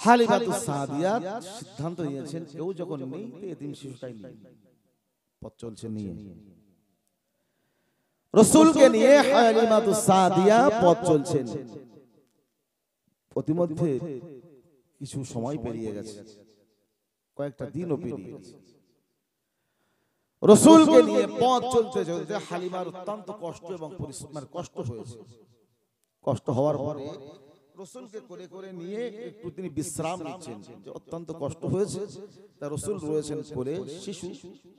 হালিমাতুস সাদিয়া সিদ্ধান্ত নিয়েছেন কেউ যখন নেই এতিম শিশুটাই নিয়ে পথ চলছে নিয়ে রাসূলকে নিয়ে হালিমাতুস সাদিয়া পথ চলছেন। প্রতিমধ্যে কিছু সময় পেরিয়ে গেছে, কয়েকটা দিনও পেরিয়ে গেছে। রাসূলকে নিয়ে পথ চলতে চলতে হালিমার অত্যন্ত কষ্ট এবং পরিশ্রমের কষ্ট হয়েছে। কষ্ট হওয়ার পরে রাসূলকে করে করে নিয়ে একটু তিনি বিশ্রাম নিচ্ছেন, যে অত্যন্ত কষ্ট হয়েছে। তা রাসূল রয়েছেন করে শিশু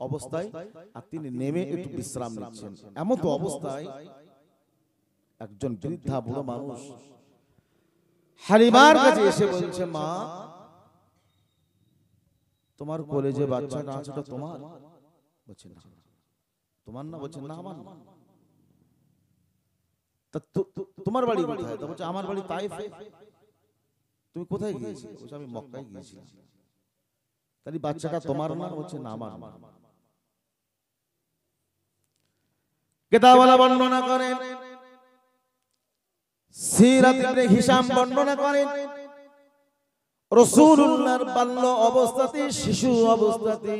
অবস্থায়, আর তিনি নেমে একটু বিশ্রাম নিচ্ছেন। এমন তো অবস্থায় একজন বৃদ্ধা বুড়ো মানুষ হালিমার কাছে এসে বলছে, মা, তোমার কোলে যে বাচ্চাটা আছে ওটা তোমার? বলছে না। তোমার না? বলছে না, আমার না। তোমার বাড়ি কোথায়? বলছে আমার বাড়ি তায়েফে। তুমি কোথায় গিয়েছিলে? বলছে আমি মক্কায় গিয়েছিলাম। তাহলে বাচ্চাটা তোমার না? বলছে না, আমার না। কিতাবওয়ালা বর্ণনা করেন, সিরাত ইবনে হিশাম বর্ণনা করেন, রাসূলুল্লাহর বাল্য অবস্থাতে, শিশু অবস্থাতে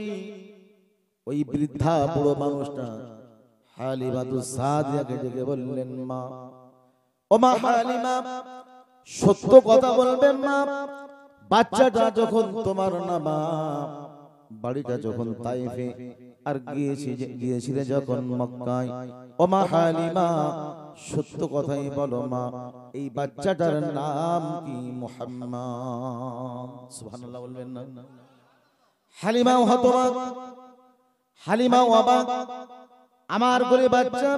ওই বৃদ্ধা বুড়ো মানুষটা হালিমাতুস সাদিয়াকে ডেকে বললেন, মা, ও মা হালিমা, সত্য কথা বলবেন মা, বাচ্চাটা যখন তোমার না মা, বাড়িটা যখন তায়েফে, আর গিয়েছিলে যখন মক্কায়, ও মা হালিমা, সত্য কথাই বলো মা, এই বাচ্চাটার নাম কি? মুহাম্মদ। সুবহানাল্লাহ বলবেন না? হালিমাও হতবাক, হালিমাও অবাক। আমার ঘরে বাচ্চা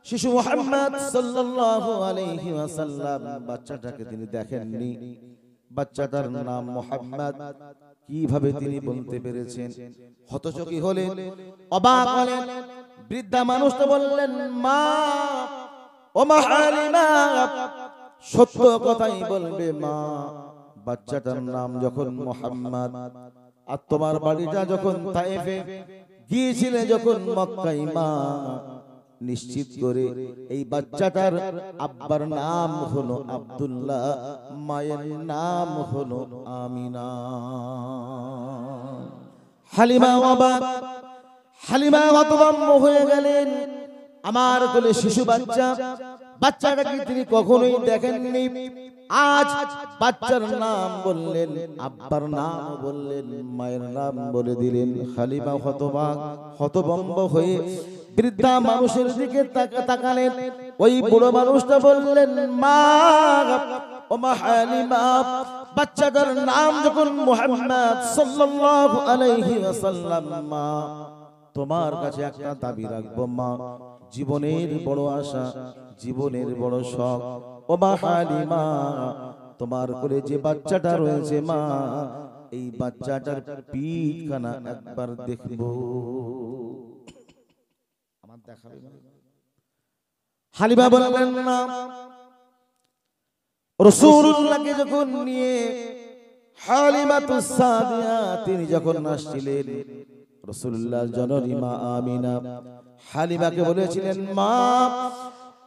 শিশু মুহাম্মদ সাল্লাল্লাহু আলাইহি ওয়াসাল্লাম, বাচ্চাটাকে তিনি দেখেননি, বাচ্চাটার নাম মুহাম্মদ, কিভাবে তিনি বলতে পেরেছেন? হতচকি হলেন, অবাক হলেন। বৃদ্ধা মানুষটা বললেন, মা, ও মা হালিমা, সত্য কথাই বলবে মা, বাচ্চাটার নাম যখন মুহাম্মদ, আর তোমার বাড়িটা যখন তায়েফে, গিয়েছিলে যখন মক্কায় মা, নিশ্চিত করে এই বাচ্চাটার আব্বার নাম হলো আব্দুল্লাহ, মায়ের নাম হলো আমিনা। হালিমা অবাক, হালিমা হতভম্ব হয়ে গেলেন। আমার কোলে শিশু বাচ্চা, বাচ্চাটাকে তিনি কখনোই দেখেননি। আজ বাচ্চার নাম বললেন, আব্বার নাম বললেন, মায়ের নাম বলে দিলেন। হালিমা হতবাক, হতভম্ব হয়ে বৃদ্ধা মানুষের দিকে তাকালেন। ওই বুড়ো মানুষটা বললেন, মা, ও মা হালিমা, বাচ্চাটার নাম যখন মুহাম্মদ সাল্লাল্লাহু আলাইহি ওয়াসাল্লাম, মা, তোমার কাছে একটা দাবি রাখবো মা, জীবনের বড় আশা, জীবনের বড় শখ, ও মা হালিমা, তোমার কোলে যে বাচ্চাটা রয়েছে মা, এই বাচ্চাটার পিঠখানা একবার দেখবো। আমার দেখাবে না? হালিমা বললেন না। রাসূলুল্লাহকে যখন নিয়ে হালিমাতুস সাদিয়া তিনি যখন আসছিলেন, রাসূলুল্লাহর জননী মা আমিনা হালিমাকে বলেছিলেন, মা,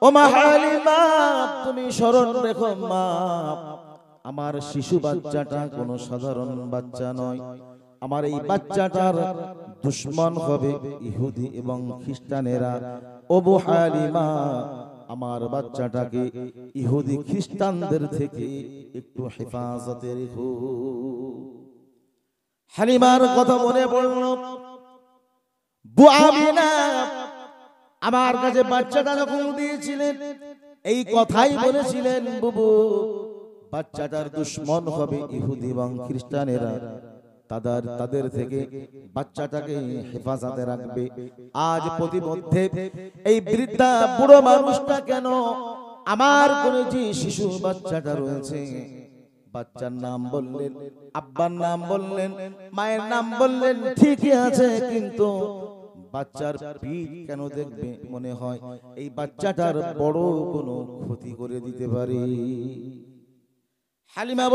ও মা হালিমা, তুমি স্মরণ রেখো মা, আমার শিশু বাচ্চাটা কোনো সাধারণ বাচ্চা নয়। আমার এই বাচ্চাটার দুশমন হবে ইহুদি এবং খ্রিস্টানেরা। ও হালিমা, আমার বাচ্চাটাকে ইহুদি খ্রিস্টানদের থেকে একটু হেফাজতে রেখো। হালিমার কথা মনে পড়ল, বুআমিনা আমার কাছে বাচ্চাটা যখন দিয়েছিলেন, এই কথাই বলেছিলেন, বুবু, বাচ্চাটার দুশমন হবে ইহুদি এবং খ্রিস্টানেরা, তাদের থেকে বাচ্চাটাকে হেফাজতে রাখবে। আজ প্রতিমধ্যে এই বৃদ্ধা বুড়ো মানুষটা কেন আমার কোলে যে শিশু বাচ্চাটা রয়েছে, বাচ্চার নাম বললেন, আব্বার নাম বললেন, মায়ের নাম বললেন, ঠিকই আছে, কিন্তু বাচ্চার পিঠ কেন দেখবে মনে হয় এই বাচ্চাটার বড় কোনো ক্ষতি করে দিতে পারে। হালিমা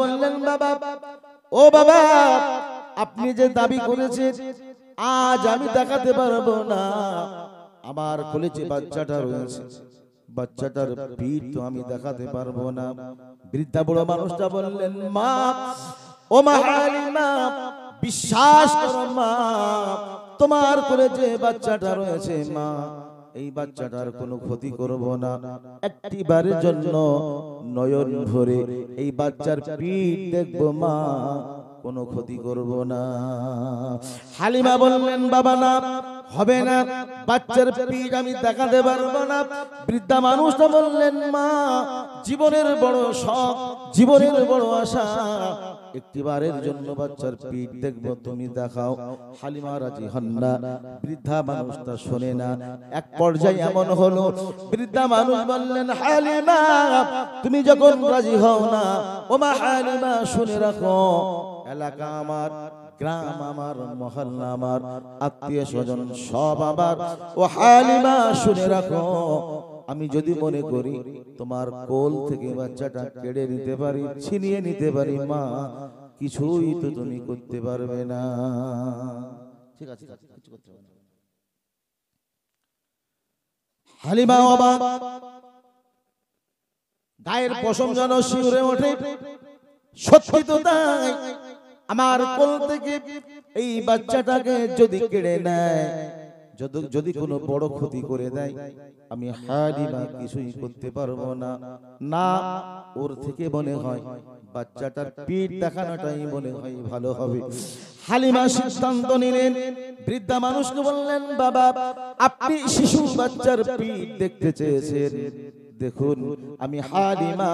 বললেন, বাবা, ও বাবা, আপনি যে দাবি করেছেন আজ আমি দেখাতে পারবো না। আমার কোলে যে বাচ্চাটা রয়েছে, বাচ্চাটার পিঠ তো আমি দেখাতে পারবো না। বৃদ্ধা বুড়ো মানুষটা বললেন, মা, ও মা হালিমা, বিশ্বাস করো মা, তোমার করে যে বাচ্চাটা রয়েছে মা, এই বাচ্চাটার কোনো ক্ষতি করব না। একটিবারের জন্য নয়ন ভরে এই বাচ্চার পিঠ দেখবো মা, কোনো ক্ষতি করব না। হালিমা বললেন, বাবা না, হবে না, বাচ্চার পিঠ আমি দেখাতে পারবো না। বৃদ্ধা মানুষটা বললেন, মা, জীবনের বড় শখ, জীবনের বড় আশা, একটিবারের জন্য বাচ্চার পিঠ দেখবো, তুমি দেখাও। হালিমা রাজি হন না, বৃদ্ধা মানুষটা শোনে না। এক পর্যায়ে এমন হলো, বৃদ্ধা মানুষ বললেন, হালিমা, তুমি যখন রাজি হও না, ও মা হালিমা, শুনে রাখো, এলাকা আমার, গ্রাম আমার, মহল্লা আমার, আত্মীয় স্বজন সব আমার। ও হালিমা, শুনে রাখো, আমি যদি মনে করি তোমার কোল থেকে বাচ্চাটা কেড়ে নিতে পারি, ছিনিয়ে নিতে পারি মা, কিছুই তো তুমি করতে পারবে না। ঠিক আছে, কিছু করতে পারবে না। হালিমা অবাক, গায়ের পশম যেন শিউরে ওঠে। সত্যি তো তাই, আমার কোল থেকে এই বাচ্চাটাকে যদি কেড়ে নেয়, যদি কোনো বড় ক্ষতি করে দেয়, আমি হালিমা কিছুই করতে পারবো না। না, ওর থেকে মনে হয় বাচ্চাটার পিঠ দেখানোটাই মনে হয় ভালো হবে। হালিমা সিদ্ধান্ত নিলেন। বৃদ্ধা মানুষকে বললেন, বাবা, আপনি শিশু বাচ্চার পিঠ দেখতে চেয়েছেন, দেখুন আমি হালিমা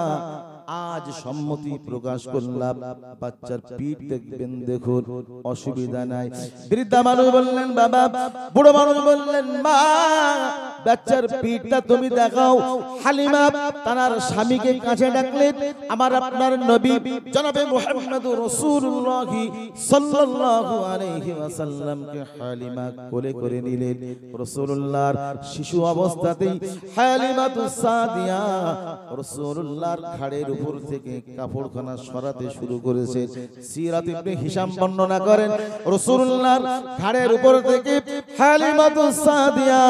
আজ সম্মতি প্রকাশ করলাম, বাচ্চার পিঠ দেখবেন, দেখুন, অসুবিধা নাই। বৃদ্ধা মানুষ বললেন, বাবা। বুড়ো মানুষ বললেন, মা, বাচ্চার পিঠটা তুমি দেখাও। হালিমা তার স্বামীকে কাছে ডাকলেন। আমার আপনার নবী জনাবে মুহাম্মদুর রাসূলুল্লাহ সাল্লাল্লাহু আলাইহি ওয়াসাল্লামকে হালিমা কোলে করে নিলেন। রাসূলুল্লাহর শিশু অবস্থাতেই হালিমাতুস সাদিয়া রাসূলুল্লাহর ঘাড়ের উপর থেকে কাপড়খানা সরাতে শুরু করেছে। সিরাত ইবনে হিশাম বর্ণনা করেন, রাসূলুল্লাহর ঘাড়ের উপর থেকে হালিমাতুস সাদিয়া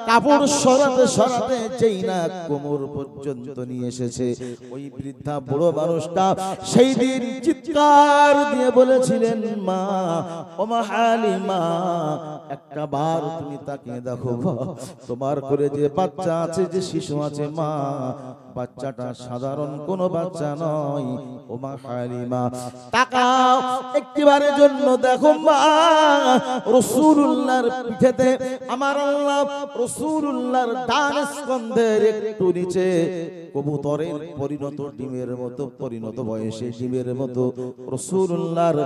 কাপড় সরাতে সরাতে যেই না কোমর পর্যন্ত নিয়ে এসেছে, ওই বৃদ্ধা বুড়ো মানুষটা সেই দিন চিৎকার দিয়ে বলেছিলেন, মা, ও মা হালিমা, একটা বার তুমি তাকিয়ে দেখো, তোমার করে যে বাচ্চা আছে, যে শিশু আছে মা, বাচ্চাটা সাধারণ কোনো বাচ্চা নয়। ও মা হালিমা, তাকাও, একটিবারের জন্য দেখো মা, রাসূলুল্লাহর পিঠেতে আমার আল্লাহ রাসূলুল্লাহর ডান স্কন্ধের একটু নিচে কবুতরের পরিণত ডিমের মতো, পরিণত বয়সে ডিমের মতো রাসূলুল্লাহর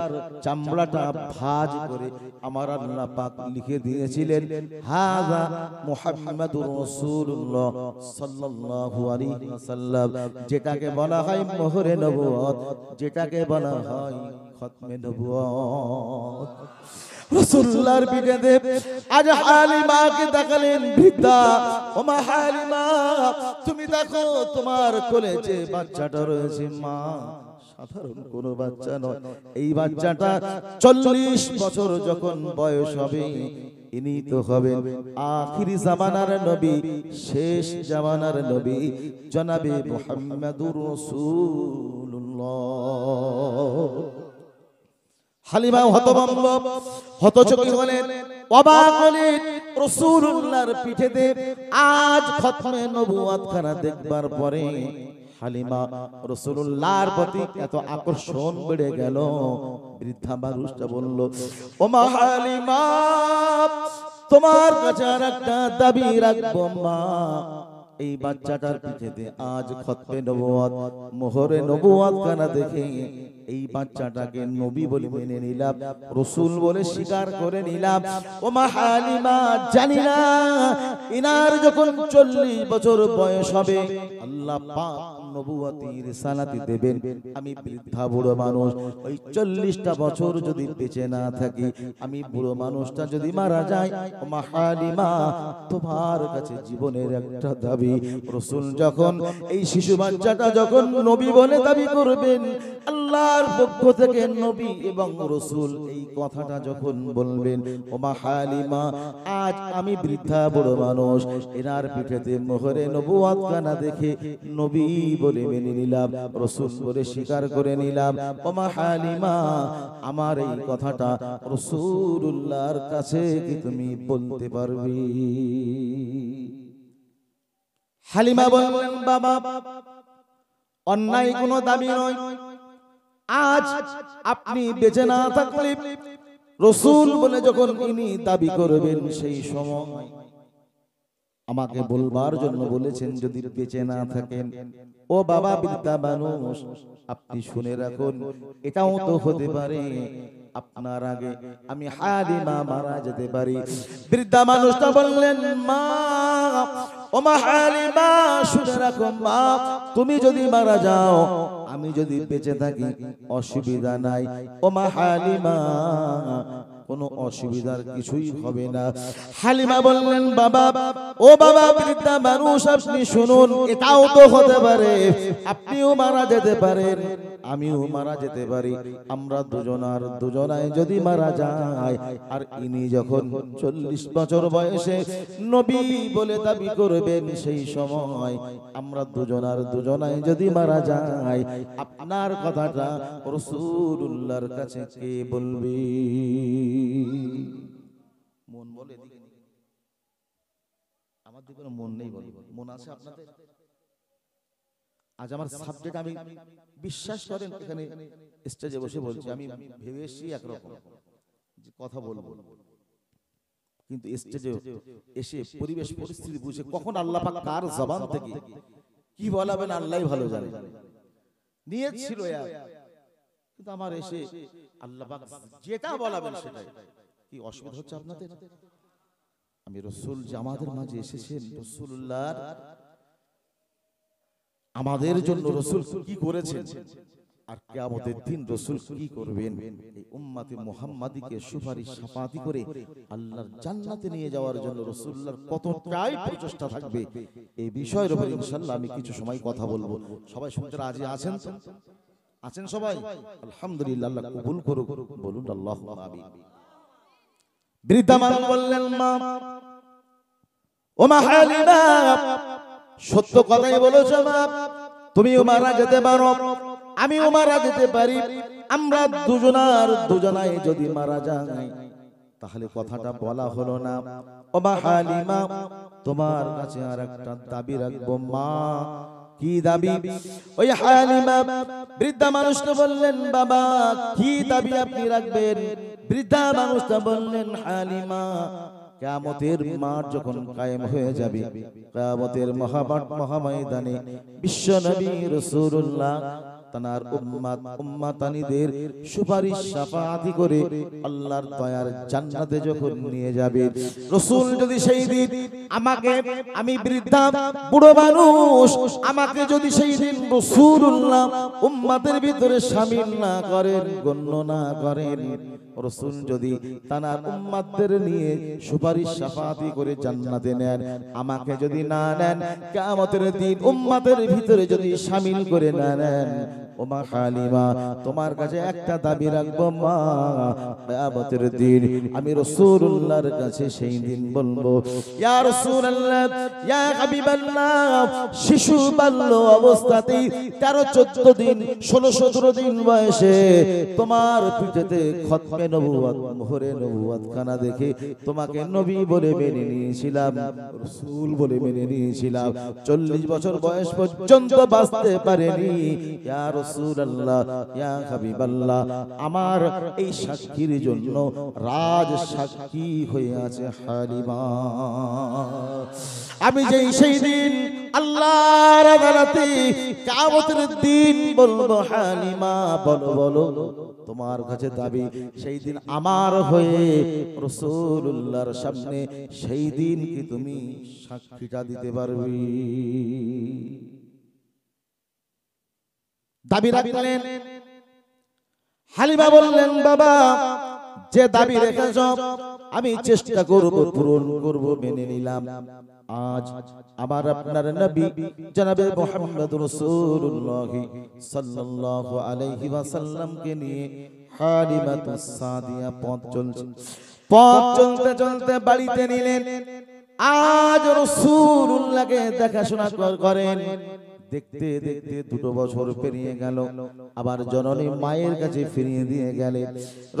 চামড়াটা ভাঁজ করে আমার আল্লাহ পাক লিখে দিয়েছিলেন, হাযা মুহাম্মাদুর রাসূলুল্লাহ সাল্লাল্লাহু আলাইহি ওয়াসাল্লাম, যেটাকে বলা হয় মোহরে নবুয়ত, যেটাকে বলা হয় খতমে নবুয়ত। রাসূলুল্লাহর পিঠে আজ হালিমাকে দেখালেন বৃদ্ধা, ও মা হালিমা, তুমি দেখো তোমার কোলে যে বাচ্চাটা রয়েছে মা, সাধারণ কোনো বাচ্চা নয়। এই বাচ্চাটা 40 বছর যখন বয়স হবে, ইনি তো হবেন আখিরি জামানার নবী, শেষ জামানার নবী জনাবে মুহাম্মদুর রাসূলুল্লাহ। হালিমা হতভম্ব, হতচকিত হলেন, অবাক হলেন। রাসূলুল্লাহর পিঠেতে আজ খতমে নবুয়ত খানা দেখবার পরে হালিমা রাসূলুল্লাহর প্রতি এত আকর্ষণ বেড়ে গেল। বৃদ্ধা মানুষটা বলল, ও মা হালিমা, তোমার কাছে আর একটা দাবি রাখবো মা, এই বাচ্চাটার পিঠেতে আজ খতমে নবুয়ত, মোহরে নবুয়ত খানা দেখে এই বাচ্চাটাকে নবী বলে মেনে নিলাম, রাসূল বলে স্বীকার করে নিলাম। ও মা হালিমা, জানি না ইনার যখন 40 বছর বয়স হবে, আল্লাহ পাক নবুয়তি রিসালাতি দেবেন। আমি বৃদ্ধা বুড়ো মানুষ, ওই 40টা বছর যদি বেঁচে না থাকি, আমি বুড়ো মানুষটা যদি মারা যায়, ও মা হালিমা, তোমার কাছে জীবনের একটা দাবি, রাসূল যখন এই শিশু বাচ্চাটা যখন নবী বলে দাবি করবেন, আল্লাহর পক্ষ থেকে নবী এবং রাসূল এই কথাটা যখন বলবেন, ও মা হালিমা, আজ আমি বৃদ্ধা বুড়ো মানুষ, এনার পিঠেতে মোহরে নবুয়ত কানা দেখে নবী বলে মেনে নিলাম, রাসূল বলে স্বীকার করে নিলাম। ও মা হালিমা, আমার এই কথাটা রাসূলুল্লাহর কাছে কি তুমি বলতে পারবে? হালিমা বললেন, বাবা, অন্যায় কোনো দাবি নয়। আজ আপনি বেঁচে না থাকলে রাসূল বলে যখন ইনি দাবি করবেন, সেই সময় আমাকে বলবার জন্য বলেছেন, যদি বেঁচে না থাকেন, ও বাবা বৃদ্ধা মানুষ, আপনি শুনে রাখুন, এটাও তো হতে পারে আপনার আগে আমি হালিমা মারা যেতে পারি। বৃদ্ধা মানুষটা বললেন, মা, ও মা হালিমা, শুনে রাখো মা, তুমি যদি মারা যাও, আমি যদি বেঁচে থাকি, অসুবিধা নাই। ও মা হালিমা, কোনো অসুবিধার কিছুই হবে না। হালিমা বললেন, বাবা, ও বাবা বৃদ্ধা মানুষ, আপনি শুনুন, এটাও তো হতে পারে আপনিও মারা যেতে পারেন, আমিও মারা যেতে পারি। আমরা দুজনায় যদি মারা যায়, আর ইনি যখন 40 বছর বয়সে নবী বলে দাবি করবেন, সেই সময় আমরা দুজনায় যদি মারা যায়, আপনার কথাটা রাসূলুল্লাহর কাছে কে বলবে? মন বলে, আমার দিকে মন নেই, বলি মন আছে আপনাদের? আজ আমার সাবজেক্ট, আমি বিশ্বাস করেন এখানে স্টেজে বসে বলছি, আমি ভেবে এসেছি একরকম যে কথা বলবো, কিন্তু স্টেজে এসে পরিবেশ পরিস্থিতি বুঝে কখন আল্লাহ পাক কার জবান থেকে কি বলাবেন আল্লাহই ভালো জানে। নিয়ত ছিল কিন্তু আমার এসে আল্লাহ পাক যেটা বলাবেন সেটাই। কি অসুবিধা হচ্ছে আপনাদের? আমি রাসূল যে আমাদের মাঝে এসেছেন, রাসূলুল্লাহ আমাদের জন্য রাসূল কি করেছেন, আর কিয়ামতের দিন রাসূল কি করবেন, এই উম্মতে মুহাম্মাদিকে সুপারিশ শাফাআতি করে আল্লাহর জান্নাতে নিয়ে যাওয়ার জন্য রাসূলুল্লাহর কতটাই প্রচেষ্টা থাকবে, এই বিষয়ের উপর ইনশাআল্লাহ আমি কিছু সময় কথা বলবো। সবাই শুনতে রাজি আছেন? আছেন সবাই? আলহামদুলিল্লাহ, আল্লাহ কবুল করুক, বলুন আল্লাহুম্মা আমিন। বৃদ্ধা মানুষ বললেন, মা, ও মা হালিমা, সত্য কথাই বলেছ মা, তুমিও মারা যেতে পারো, আমিও মারা যেতে পারি, আমরা দুজনায় যদি মারা যাই, তাহলে কথাটা বলা হলো না। ও মা হালিমা, তোমার কাছে আর একটা দাবি রাখবো মা। কি দাবি? ওই হালিমা বৃদ্ধা মানুষকে বললেন, বাবা, কি দাবি আপনি রাখবেন? বৃদ্ধা মানুষটা বললেন, হালিমা, কিয়ামতের মাঠ যখন কায়েম হয়ে যাবে, কিয়ামতের মহামাঠ মহাময়দানে বিশ্ব নবী রাসূলুল্লাহ তানার উম্মাতানিদের সুপারিশ শাফাআতি করে আল্লাহর দয়ার জান্নাতে যখন নিয়ে যাবে, রাসূল যদি সেই দিন আমাকে, আমি বৃদ্ধা বুড়ো মানুষ, আমাকে যদি সেই দিন রাসূলুল্লাহ উম্মতের ভিতরে শামিল না করেন, গণ্য না করেন, রাসূল যদি তানার উম্মতদের নিয়ে সুপারিশ শাফাআতি করে জান্নাতে নেন, আমাকে যদি না নেন, কিয়ামতের দিন উম্মতের ভিতরে যদি শামিল করে না নেন, ও মা হালিমা, তোমার কাছে একটা দাবি রাখবো মা, কিয়ামতের দিন আমি রাসূলুল্লাহর কাছে সেই দিন বলবো, ইয়া রাসূলুল্লাহ, ইয়া হাবিবাল্লাহ, শিশু বাল্য অবস্থাতেই 13-14 দিন 16-17 দিন বয়সে তোমার পিঠেতে খতমে নবুয়ত, মোহরে নবুয়ত খানা দেখে তোমাকে নবী বলে মেনে নিয়েছিলাম, রাসূল বলে মেনে নিয়েছিলাম, 40 বছর বয়স পর্যন্ত বাঁচতে পারেনি। ইয়া রাসূলুল্লাহ, ইয়া হাবিবাল্লাহ, আমার এই সাক্ষীর জন্য রাজ সাক্ষী হয়ে আছে হালিমা। আমি যেই সেই দিন আল্লাহর আদালতে কিয়ামতের দিন বলবো, হালিমা বলো বলো তোমার কাছে দাবি, সেই দিন আমার হয়ে রাসূলুল্লাহর সামনে সেই দিন কি তুমি সাক্ষীটা দিতে পারবে? দাবি রাখলেন। হালিমা বললেন, বাবা, যে দাবি রেখেছ আমি চেষ্টা করব, পূরণ করব, মেনে নিলাম। আজ আমার আপনার নবী জনাবে মুহাম্মদ রাসূলুল্লাহ সাল্লাল্লাহু আলাইহি ওয়াসাল্লামকে নিয়ে হালিমাতুস সাদিয়া পথ চলতে চলতে বাড়িতে নিলেন। আজ রাসূলুল্লাহকে দেখাশোনা করেন। দেখতে দেখতে 2 বছর পেরিয়ে গেল, আবার জননী মায়ের কাছে ফিরিয়ে দিয়ে গেলেন।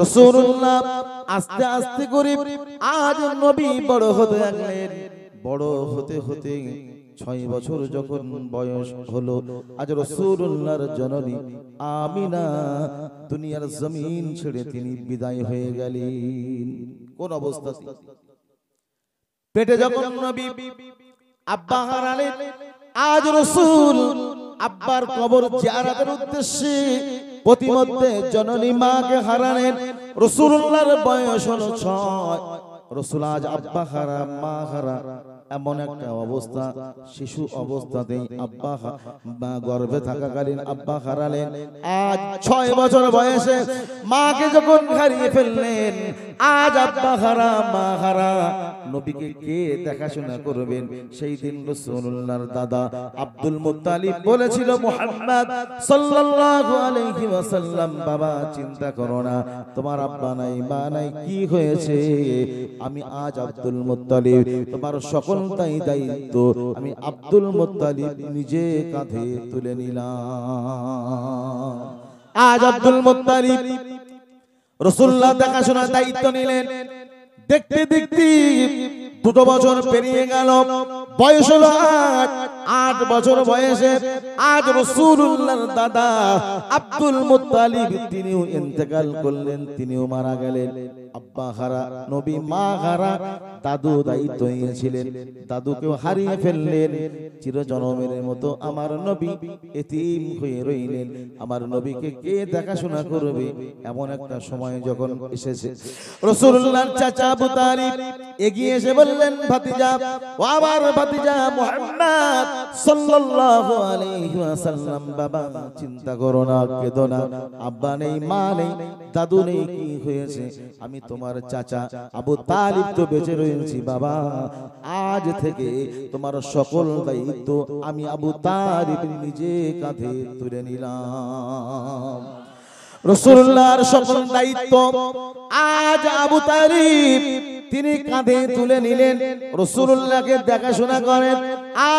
রাসূলুল্লাহ আস্তে আস্তে করে আজ নবী বড় হতে লাগলেন। বড় হতে হতে 6 বছর যখন বয়স হলো, আজ রাসূলুল্লাহর জননী আমিনা দুনিয়ার জমিন ছেড়ে তিনি বিদায় হয়ে গেলেন। কোন অবস্থাতে? পেটে যখন নবী আব্বা হারালেন, আজ রাসূল আব্বার কবর জিয়ারতের উদ্দেশ্যে প্রতিমধ্যে জননী মাকে হারালেন। রাসূলুল্লাহর বয়স হলো 6। রাসূল আজ আব্বা হারা মা হারা এমন একটা অবস্থা, শিশু অবস্থাতেই আব্বা মা গর্ভে থাকাকালীন আব্বা হারালেন। আজ 6 বছর বয়সে মাকে যখন হারিয়ে ফেললেন, আজ আব্বা হারা মা হারা, নবীকে কে দেখাশোনা করবেন? সেই দিন রাসূলুল্লাহর দাদা আব্দুল মুত্তালিব বলেছিল মুহাম্মদ সাল্লাল্লাহু আলাইহি ওয়াসাল্লাম, বাবা চিন্তা করো না, তোমার আব্বা নাই মা নাই, কি হয়েছে? আমি আজ আব্দুল মুত্তালিব, তোমার সকল তাই দায়িত্ব আমি আব্দুল মুত্তালিব নিজে কাঁধে তুলে নিলাম। আজ আব্দুল মুত্তালিব রাসূলুল্লাহ দেখাশোনার দায়িত্ব নিলেন। দেখতে দেখতে 2 বছর পেরিয়ে গেল, বয়স হলো 8 বছর বয়সে আজ রাসূলুল্লাহর দাদা আব্দুল মুত্তালিব তিনিও ইন্তেকাল করলেন, তিনিও মারা গেলেন। আব্বা হারা নবী, মা হারা, দাদু দায়িত্ব নিয়েছিলেন, দাদুকেও হারিয়ে ফেললেন। চিরজনমের মতো আমার নবী এতিম হয়ে রইলেন। আমার নবীকে কে দেখাশোনা করবে? এমন একটা সময় যখন এসেছে, রাসূলুল্লাহর চাচা আবু তালিব এগিয়ে এসে বললেন, ভাতিজা, ও আমার ভাতিজা মুহাম্মদ সাল্লাল্লাহু আলাইহি ওয়াসাল্লাম, বাবা চিন্তা করো না, কেঁদো না, আব্বা নেই মা নেই দাদু নেই, কি হয়েছে? আমি তোমার চাচা আবু তালিব তো বেঁচে রয়েছি বাবা, আজ থেকে তোমার সকল দায়িত্ব আমি আবু তালিব নিজে কাঁধে তুলে নিলাম। রাসূলুল্লাহর সকল দায়িত্ব আজ আবু তালিব তিনি কাঁধে তুলে নিলেন, রাসূলুল্লাহকে দেখাশোনা করেন।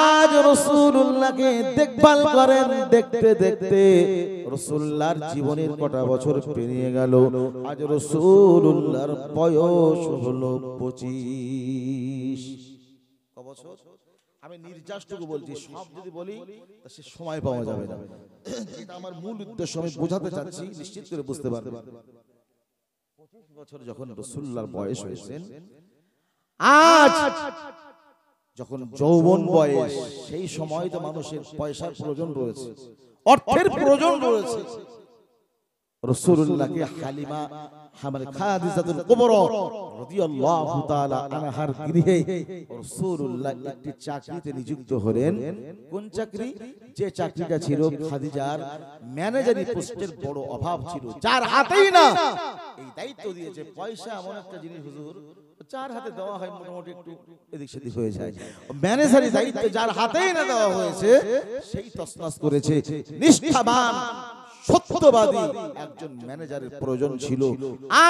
আজ রাসূলুল্লাহকে দেখভাল করেন। দেখতে দেখতে রাসূলুল্লাহর জীবনের কটা বছর পেরিয়ে গেল। আজ রাসূলুল্লাহর বয়স হলো 25। কত বছর? আমি নির্যাসটুকু বলছি, সব যদি বলি তা সে সময় পাওয়া যাবে না। এটা আমার মূল উদ্দেশ্য, আমি বোঝাতে চাচ্ছি, নিশ্চিত করে বুঝতে পারবেন। 25 বছর যখন রাসূলুল্লাহর বয়স হয়েছেন, আজ যখন যৌবন বয়স, সেই সময় তো মানুষের পয়সার প্রয়োজন রয়েছে, অর্থের প্রয়োজন রয়েছে। রাসূলুল্লাহকে হালিমা খাদিজাতুল কুবরা রাদিয়াল্লাহু তাআলা আনহার গৃহে রাসূলুল্লাহ একটি চাকরিতে নিযুক্ত হলেন। কোন চাকরি? যে চাকরিটা ছিল খাদিজার ম্যানেজারি পোস্টের বড় অভাব ছিল, যার হাতেই না এই দায়িত্ব দিয়েছে। পয়সা এমন একটা জিনিস হুজুর, যার হাতে দেওয়া হয় মোটামুটি একটু এদিক সেদিক হয়ে যায়। ম্যানেজারি দায়িত্ব যার হাতেই না দেওয়া হয়েছে, সেই তছনছ করেছে। নিষ্ঠাবান সত্যবাদী একজন ম্যানেজারের প্রয়োজন ছিল।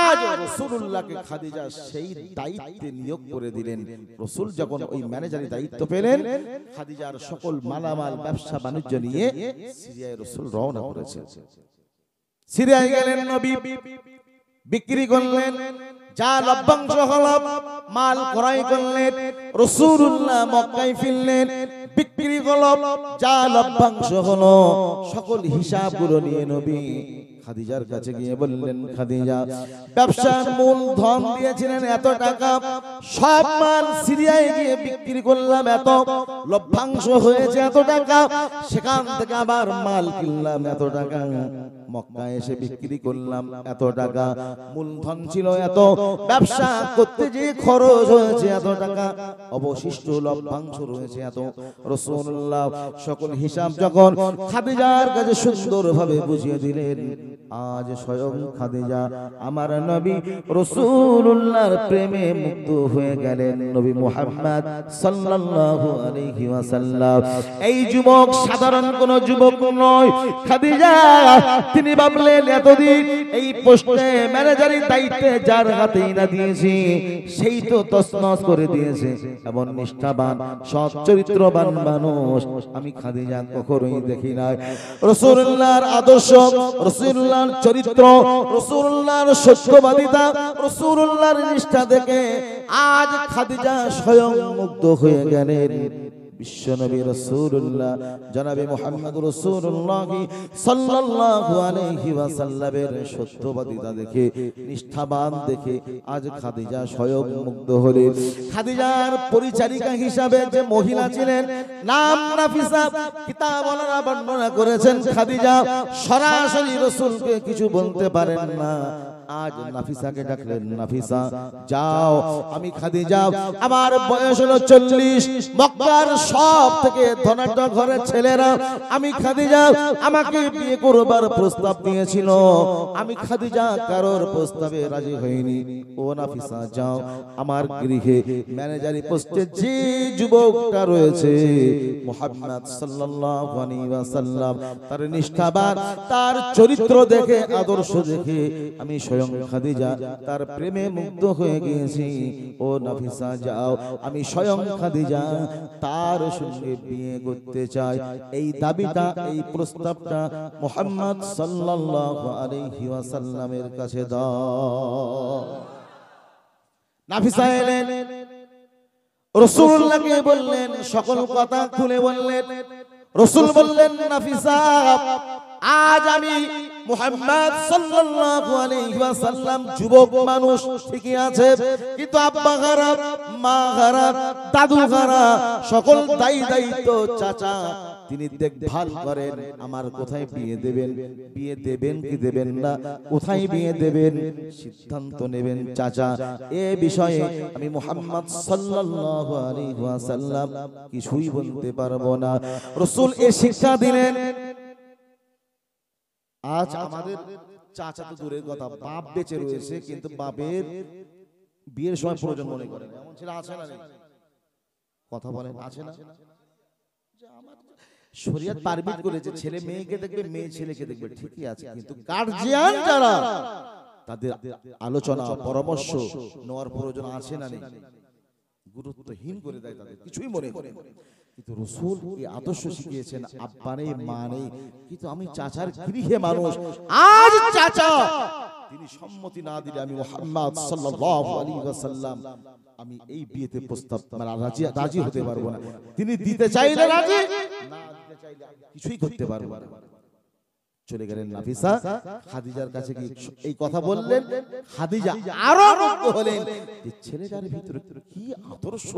আজ রাসূলুল্লাহকে খাদিজা সেই দায়িত্বে নিয়োগ করে দিলেন। রাসূল যখন ওই ম্যানেজারি দায়িত্ব পেলেন, খাদিজার সকল মালামাল ব্যবসা বাণিজ্য নিয়ে সিরিয়ায় রাসূল রওনা করেছেন। সিরিয়ায় গেলেন, নবী বিক্রি করলেন, যা লভ্যাংশ হলো মাল ক্রয় করলেন। রাসূলুল্লাহ মক্কায় ফিরলেন, বিক্রি হলো, যা লভ্যাংশ হলো সকল হিসাবগুলো নিয়ে নবী খাদিজার কাছে গিয়ে বললেন, খাদিজা, ব্যবসার মূল ধন দিয়েছিলেন এত টাকা, সব মাল সিরিয়ায় গিয়ে বিক্রি করলাম, এত লভ্যাংশ হয়েছে এত টাকা, সেখান থেকে আবার মাল কিনলাম এত টাকা, মক্কায় এসে বিক্রি করলাম এত টাকা, মূলধন ছিল এত, ব্যবসা করতে যে খরচ হয়েছে এত টাকা, অবশিষ্ট লভ্যাংশ রয়েছে এত। রাসূলুল্লাহ সকল হিসাব যখন খাদিজার কাছে সুন্দরভাবে বুঝিয়ে দিলেন, আজ স্বয়ং খাদিজা আমার নবী রাসূলুল্লাহর প্রেমে মুগ্ধ হয়ে গেলেন। নবী মুহাম্মদ সাল্লাল্লাহু আলাইহি ওয়াসাল্লাম এই যুবক সাধারণ কোন যুবক নয়। খাদিজা তিনি ভাবলেন এতদিন এই পোস্টে ম্যানেজারি দায়িত্বে যার হাতে না দিয়েছি সেই তো তছনছ করে দিয়েছে। এমন নিষ্ঠাবান সৎ চরিত্রবান মানুষ আমি খাদিজা কখনোই দেখি নাই। রাসূলুল্লাহর আদর্শ, রাসূলুল্লাহর চরিত্র, রাসূলুল্লাহর সত্যবাদিতা, রাসূলুল্লাহর নিষ্ঠা দেখে আজ খাদিজা স্বয়ং মুগ্ধ হয়ে গেলেন। বিশ্বনবী রাসূলুল্লাহ জনাবে মুহাম্মদ রাসূলুল্লাহ সাল্লাল্লাহু আলাইহি ওয়াসাল্লামের সত্যবাদিতা দেখে, নিষ্ঠাবান দেখে আজ খাদিজা স্বয়ং মুগ্ধ হলেন। খাদিজার পরিচারিকা হিসাবে যে মহিলা ছিলেন নাম নাফিসা, কিতাবওয়ালারা বর্ণনা করেছেন খাদিজা সরাসরি রাসূলকে কিছু বলতে পারেন না। আজ নাফিসাকে ডাকলেন, নাফিসা যাও, আমি খাদিজা, আমার বয়স হলো 40, মক্কার সব থেকে ধনাঢ্য ঘরের ছেলেরা আমি খাদিজা আমাকে বিয়ে করবার প্রস্তাব দিয়েছিল, আমি খাদিজা কারোর প্রস্তাবে রাজি হইনি। ও নাফিসা যাও, আমার গৃহে ম্যানেজারি পোস্টে যে যুবকটা রয়েছে মুহাম্মদ সাল্লাল্লাহু আলাইহি ওয়াসাল্লাম তার নিষ্ঠাবান, তার চরিত্র দেখে, আদর্শ দেখে আমি খাদিজা তার প্রেমে মুগ্ধ হয়ে গিয়েছি। ও নাফিসা যাও, আমি স্বয়ং খাদিজা তার সঙ্গে বিয়ে করতে চাই। এই দাবিটা, এই প্রস্তাবটা মুহাম্মদ সাল্লাল্লাহু আলাইহি ওয়াসাল্লামের কাছে দাও। নাফিসা এলেন, রাসূলুল্লাহকে বললেন, সকল কথা খুলে বললেন। রাসূল বললেন, নাফিসা আজ আমি মুহাম্মদ সাল্লাল্লাহু আলাইহি ওয়াসাল্লাম যুবক মানুষ ঠিকই আছে, কিন্তু আব্বা খারাপ, মা খারাপ, দাদু খারাপ, সকল দায়িত্ব চাচা তিনি দেখভাল করেন। আমার কোথায় বিয়ে দেবেন, বিয়ে দেবেন কি দেবেন না, কোথায় বিয়ে দেবেন সিদ্ধান্ত নেবেন চাচা। এ বিষয়ে আমি মুহাম্মদ সাল্লাল্লাহু আলাইহি ওয়াসাল্লাম কিছুই বলতে পারবো না। রাসূল এ শিক্ষা দিলেন। আজ আমাদের চাচা তো দূরের কথা, বাপ বেঁচে রয়েছে কিন্তু বাপের বিয়ের সময় প্রয়োজন মনে করে না, এমন ছেলে আছে না? কথা বলেন, আছে না? শরীয়ত পারমিট করেছে ছেলে মেয়েকে দেখবে, মেয়ে ছেলেকে দেখবে, ঠিকই আছে, কিন্তু গার্জিয়ান যারা তাদের আলোচনা পরামর্শ নেওয়ার প্রয়োজন আছে না? নেই, গুরুত্বহীন করে দেয়, তাদের কিছুই মনে করে। কিন্তু রাসূল এই আদর্শ শিখিয়েছেন, আব্বা নেই মা নেই, কিন্তু আমি চাচার গৃহে মানুষ, আজ চাচা তিনি সম্মতি না দিলে আমি মুহাম্মদ সাল্লাল্লাহু আলাইহি ওয়াসাল্লাম আমি এই বিয়েতে প্রস্তাব রাজি হতে পারবো না। তিনি দিতে চাইলে রাজি, না দিতে চাইলে কিছুই করতে পারবো না। চলে গেলেন নাফিসা, খাদিজার কাছে গিয়ে এই কথা বললেন। খাদিজা আরো মুগ্ধ হলেন যে ছেলেটার ভিতরে কি আদর্শ,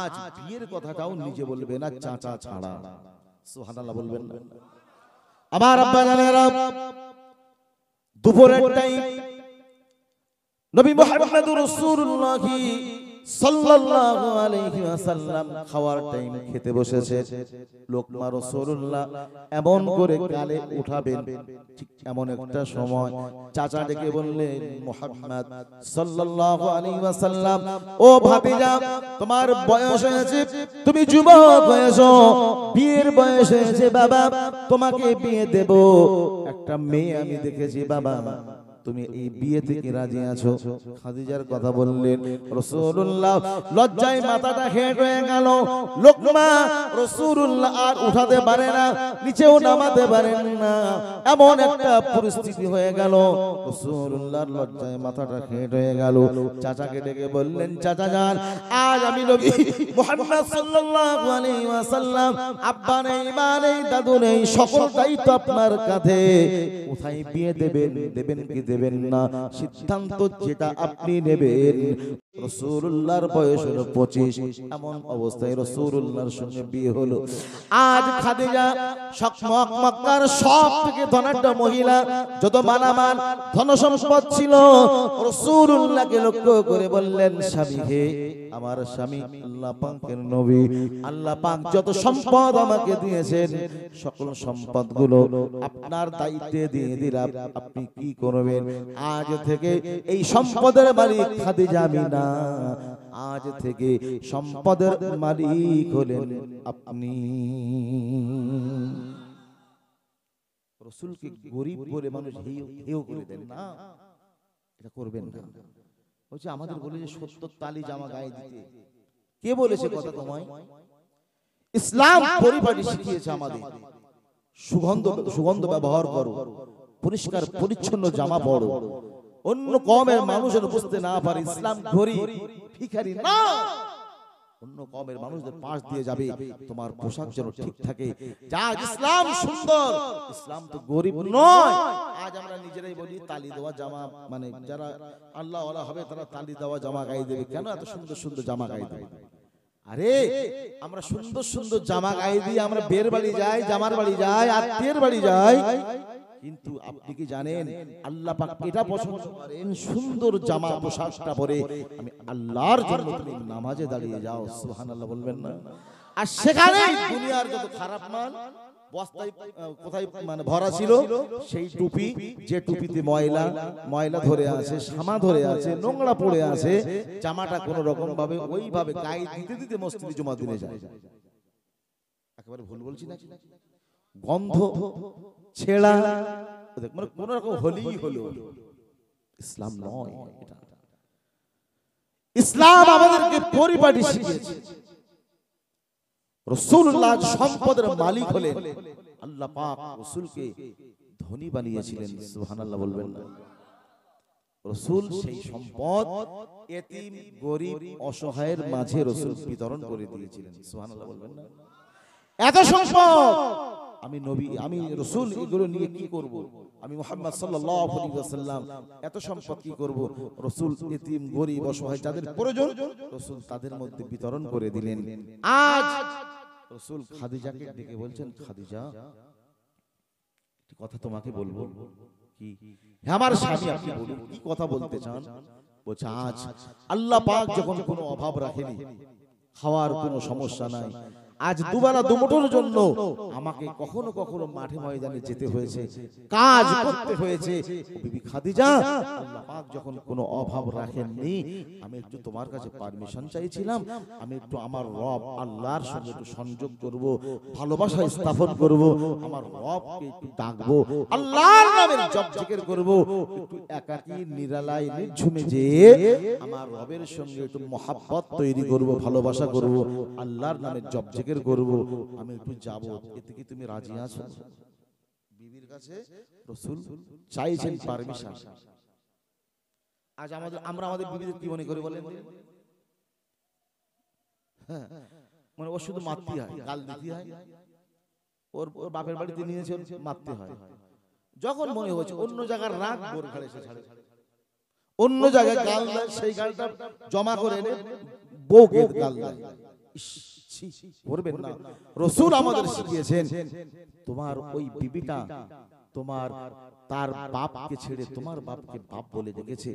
আজ বিয়ের কথাটাও নিজে বলবে না চাচা ছাড়া। সুবহানাল্লাহ বলবেন না? আমার আব্বা জানেরা দুপুরের টাইম নবী মুহাম্মদুর রাসূলুল্লাহ সাল্লাল্লাহু আলাইহি ওয়াসাল্লাম খাওয়ার টাইম খেতে বসেছে। লোকমা রাসূলুল্লাহ এমন করে গালে উঠাবেন, ঠিক এমন একটা সময় চাচা ডেকে বললেন, মুহাম্মদ সাল্লাল্লাহু আলাইহি ওয়াসাল্লাম ও ভাতিজা, তোমার বয়স হয়েছে, তুমি যুবক হয়েছো, বিয়ের বয়স হয়েছে বাবা, তোমাকে বিয়ে দেব। একটা মেয়ে আমি দেখেছি বাবা, তুমি এই বিয়ে থেকে রাজি আছো? খাদিজার কথা বললেন। রাসূলুল্লাহ লজ্জায় মাথাটা হেঁট হয়ে গেল। লোকমা রাসূলুল্লাহ আর উঠাতে পারে না, নিচেও নামাতে পারেন না, এমন একটা পরিস্থিতি হয়ে গেল। রাসূলুল্লাহর লজ্জায় মাথাটা হেঁট হয়ে গেল। চাচাকে ডেকে বললেন, চাচা যান, আজ আমি নবী মুহাম্মদ সাল্লাল্লাহু আলাইহি ওয়াসাল্লাম, আব্বা নেই, মা নেই, দাদু নেই, সকল দায়িত্ব আপনার কাঁধে, কোথায় বিয়ে দেবেন, দেবেন কি দেবেন না সিদ্ধান্ত যেটা আপনি নেবেন। রাসূলুল্লাহর বয়স হলো 25, এমন অবস্থায় রাসূলুল্লাহর সঙ্গে বিয়ে হলো। আজ খাদিজা মক্কার সব থেকে ধনাঢ্য মহিলা, যত মালামাল ধন সম্পদ ছিল, রাসূলুল্লাহকে লক্ষ্য করে বললেন, স্বামী হে আমার স্বামী আল্লাহ পাকের নবী। আল্লাহ পাক যত সম্পদ আমাকে দিয়েছেন সকল সম্পদগুলো আপনার দায়িত্বে দিয়ে দিলাম, আপনি কি করবেন? আজ থেকে এই সম্পদের মালিক খাদিজা আমি না, আজ থেকে সম্পদের মালিক হলেন আপনি। রাসূলকে গরীব বলে মানুষ হেয় করে দেন না, এটা করবেন না। বলছে আমাদের বলে যে ৭০ তালি জামা গায়ে দিতে, কে বলেছে কথা তোমায়? ইসলাম পরিপাটি শিখিয়েছে আমাদের, সুগন্ধ ব্যবহার করো, পরিষ্কার পরিচ্ছন্ন জামা পরো। অন্য কওমের মানুষ যেন বুঝতে না পারে ইসলাম গরীব ভিখারি না, অন্য কওমের মানুষদের পাশ দিয়ে যাবে, তোমার পোশাক যেন ঠিক থাকে। যা ইসলাম সুন্দর, ইসলাম তো গরীব নয়। আজ আমরা নিজেরাই বলি তালি দেওয়া জামা, মানে যারা আল্লাহ ওয়ালা হবে তারা তালি দেওয়া জামা গায়ে দেবে। কেন এত সুন্দর সুন্দর জামা গায়ে দেবে? আরে আমরা সুন্দর সুন্দর জামা গায়ে দিয়ে আমরা বের বাড়ি যাই, জামার বাড়ি যাই, আত্মীয়ের বাড়ি যাই, কিন্তু আপনি কি জানেন আল্লাহ পাক এটা পছন্দ করেন সুন্দর জামা পোশাকটা পরে আমি আল্লাহর জন্য তুমি নামাজে দাঁড়িয়ে যাও, সুবহানাল্লাহ বলবেন না? আর সেখানে দুনিয়ার যত খারাপ মাল বস্তায় কোথায় মানে ভরা ছিল, সেই টুপি, যে টুপিতে ময়লা ধরে আছে, সামা ধরে আছে, নোংরা পড়ে আছে, জামাটা কোন রকম ভাবে ওইভাবে গায়ে দিতে দিতে মসজিদে জুমা দিনে যায়। একেবারে ভুল বলছি না? গন্ধ ছেঁড়া মানে কোন রকম হলেই হলো, ইসলাম নয় এটা। ইসলাম আমাদেরকে পরিপাটি শিখিয়েছে। রাসূলুল্লাহ সম্পদের মালিক হলেন, আল্লাহ পাক রাসূলকে ধনী বানিয়েছিলেন, সুবহানাল্লাহ বলবেন না? রাসূল সেই সম্পদ এতিম, গরীব, অসহায়ের মাঝে রাসূল বিতরণ করে দিয়েছিলেন, সুবহানাল্লাহ বলবেন না? এত সম্পদ আমি নবী, আমি রাসূল, এগুলো নিয়ে কি করব? আমি মুহাম্মদ সাল্লাল্লাহু আলাইহি ওয়াসাল্লাম এত সম্পদ কি করব? রাসূল এতিম, গরীব, অসহায় যাদের প্রয়োজন রাসূল তাদের মধ্যে বিতরণ করে দিলেন। আজ রাসূল খাদিজাকে ডেকে বলছেন, খাদিজা একটি কথা তোমাকে বলবো। কি? আমার স্বামী, আপনি বলুন কি কথা বলতে চান? বলছে আজ আল্লাহ পাক যখন কোনো অভাব রাখেনি, খাওয়ার কোনো সমস্যা নাই, আজ দুবেলা দুমুঠোর জন্য আমাকে কখনো কখনো মাঠে ময়দানে যেতে হয়েছে, কাজ করতে হয়েছে। বিবি খাদিজা, আল্লাহ পাক যখন কোনো অভাব রাখেননি, আমি একটু তোমার কাছে পারমিশন চাইছিলাম, আমি একটু আমার রব আল্লাহর সঙ্গে একটু সংযোগ করব, ভালোবাসা স্থাপন করব, আমার রবকে একটু ডাকবো, আল্লাহর নামে জপ জিকির করব, একটু একাকী নিরালায় নিঝুমে যেয়ে আমার রবের সঙ্গে একটু মহব্বত তৈরি করব, ভালোবাসা করব, আল্লাহর নামে জপ জিকির করব, আমি একটু যাব, এতে কি তুমি রাজি আছো? বিবির কাছে রাসূল চাইছেন পারমিশন। আজ আমরা আমাদের বিবিদের কি মনে করি বলেন? হ্যাঁ, মানে ও শুধু মারতে হয়, গাল দিতে হয়, ওর বাপের বাড়িতে নিয়েছে মারতে হয়। যখন মনে হচ্ছে অন্য জায়গার রাগ বোর ঘাড়ে এসে ছাড়ে, অন্য জায়গায় গাল দেয়, সেই গালটা জমা করে এনে বউকে গাল দেয়। করবেন না। রাসূল আমাদের শিখিয়েছেন তোমার ওই বিবিটা তোমার তার বাপকে ছেড়ে তোমার বাপকে বাপ বলে ডেকেছে,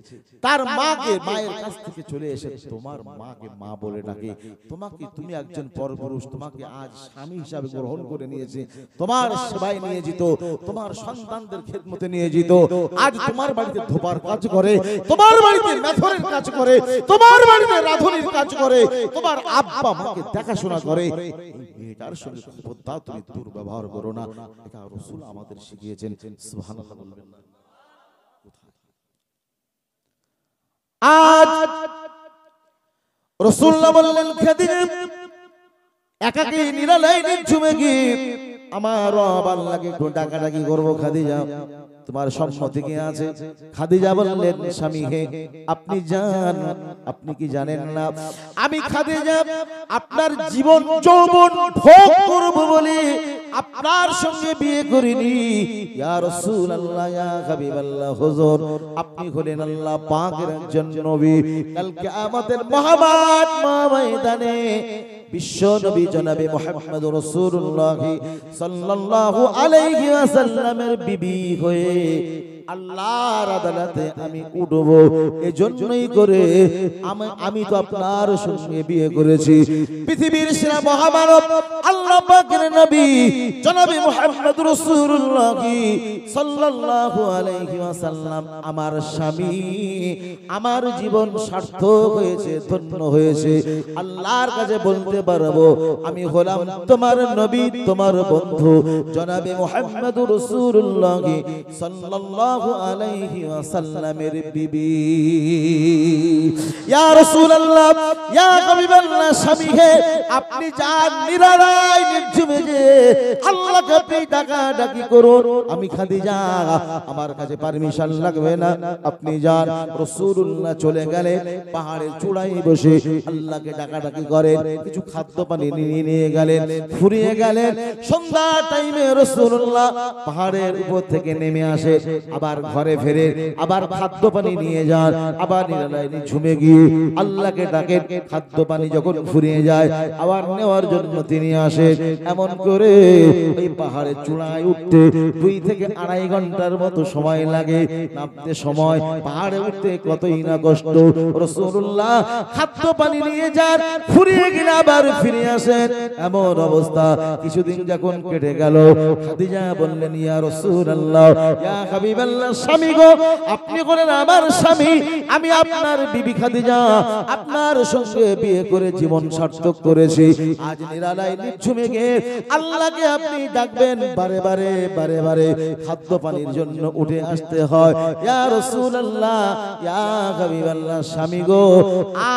তার মাকে মায়ের কাছ থেকে চলে এসে তোমার মাকে মা বলে ডাকে, তোমাকে তুমি একজন পরপুরুষ, তোমাকে আজ স্বামী হিসাবে গ্রহণ করে নিয়েছে, তোমার সেবায় নিয়ে যেত, তোমার সন্তানদের খেদমতে নিয়ে যেত, আজ তোমার বাড়িতে ধোপার কাজ করে, তোমার বাড়িতে মেথরের কাজ করে, তোমার বাড়িতে রাঁধুনির কাজ করে, তোমার আব্বা মাকে দেখাশোনা করে, এটার সঙ্গে খবরদার তুমি দুর্ব্যবহার করো না। এটা রাসূল আমাদের শিখিয়েছেন, সুবহানাল্লাহ বলবেন না? আজ রাসূলুল্লাহ বললেন, খাদিজা একাকী নিরালায় নিঝুমে কি আমার রব আল্লাহকে একটু ডাকাডাকি করব, খাদিজা তোমার সম্মতি কি আছে? খাদিজা বললেন, স্বামী হে আপনি যান, আপনি কি জানেন না আমি খাদিজা আপনার জীবন যৌবন ভোগ করব বলে আপনার সঙ্গে বিয়ে করিনি। ইয়া রাসূলুল্লাহ, ইয়া হাবিবাল্লাহ, হুজুর আপনি হলেন আল্লাহ পাকের একজন নবী। কাল কিয়ামতের মহামাত ময়দানে বিশ্ব নবী জনাবে মুহাম্মদুর রাসূলুল্লাহ সাল্লাল্লাহু আলাইহি ওয়াসাল্লামের বিবি হয়ে আল্লাহর আদালতে আমি উঠব। এজন্যই করে আমি তো আপনার সঙ্গে বিয়ে করেছি। পৃথিবীর সেরা মহামানব আল্লাহ পাকের নবী জনাবে মুহাম্মদ রাসূলুল্লাহ সাল্লাল্লাহু আলাইহি ওয়াসাল্লাম আমার স্বামী। আমার জীবন সার্থক হয়েছে, ধন্য হয়েছে। আল্লাহর কাছে বলতে পারবো আমি হলাম তোমার নবী, তোমার বন্ধু জনাবে মুহাম্মদ রাসূলুল্লাহ সাল্লাল্লাহু আলাইহি ওয়াসাল্লামের বিবি। ইয়া রাসূলুল্লাহ, ইয়া হাবিবাল্লাহ, স্বামী হে আপনি যান নিরালায় নির্জনে যে আল্লাহকে আপনি ডাকাডাকি করুন। আমি খাদিজা, আমার কাছে পারমিশন লাগবে না, আপনি যান। রাসূলুল্লাহ চলে গেলে পাহাড়ের চূড়ায় বসে আল্লাহকে ডাকাডাকি করেন। কিছু খাদ্য পানি নিয়ে গেলেন, ফুরিয়ে গেলেন। সন্ধ্যা টাইমে রাসূলুল্লাহ পাহাড়ের উপর থেকে নেমে আসে, আবার ঘরে ফেরে, আবার খাদ্য পানি নিয়ে যান। আবার নিরালায় ঝুমে গিয়ে আল্লাহকে ডাকেন। খাদ্য পানি যখন ফুরিয়ে যায় আবার নেওয়ার জন্য তিনি আসেন। এমন করে ওই পাহাড়ের চূড়ায় উঠতে 2 থেকে 2.5 ঘন্টার মতো সময় লাগে। নামতে সময়, পাহাড়ে উঠতে কতই না কষ্ট। রাসূলুল্লাহ খাদ্য পানি নিয়ে যান, ফুরিয়ে গেলে আবার ফিরে আসেন। এমন অবস্থা কিছুদিন যখন কেটে গেল, খাদিজা বললেন, ইয়া রাসূলুল্লাহ, ইয়া হাবিবাল্লাহ, স্বামী গো, আপনি হলেন আমার স্বামী, আমি আপনার বিবি খাদিজা, আপনার সঙ্গে বিয়ে করে জীবন সার্থক করেছি। আজ নিরালায় নিঝুমে গিয়ে আল্লাহকে আপনি ডাকবেন, বারে বারে বারে বারে খাদ্য পানির জন্য উঠে আসতে হয়। ইয়া রাসূলুল্লাহ, ইয়া হাবিবাল্লাহ, স্বামী গো,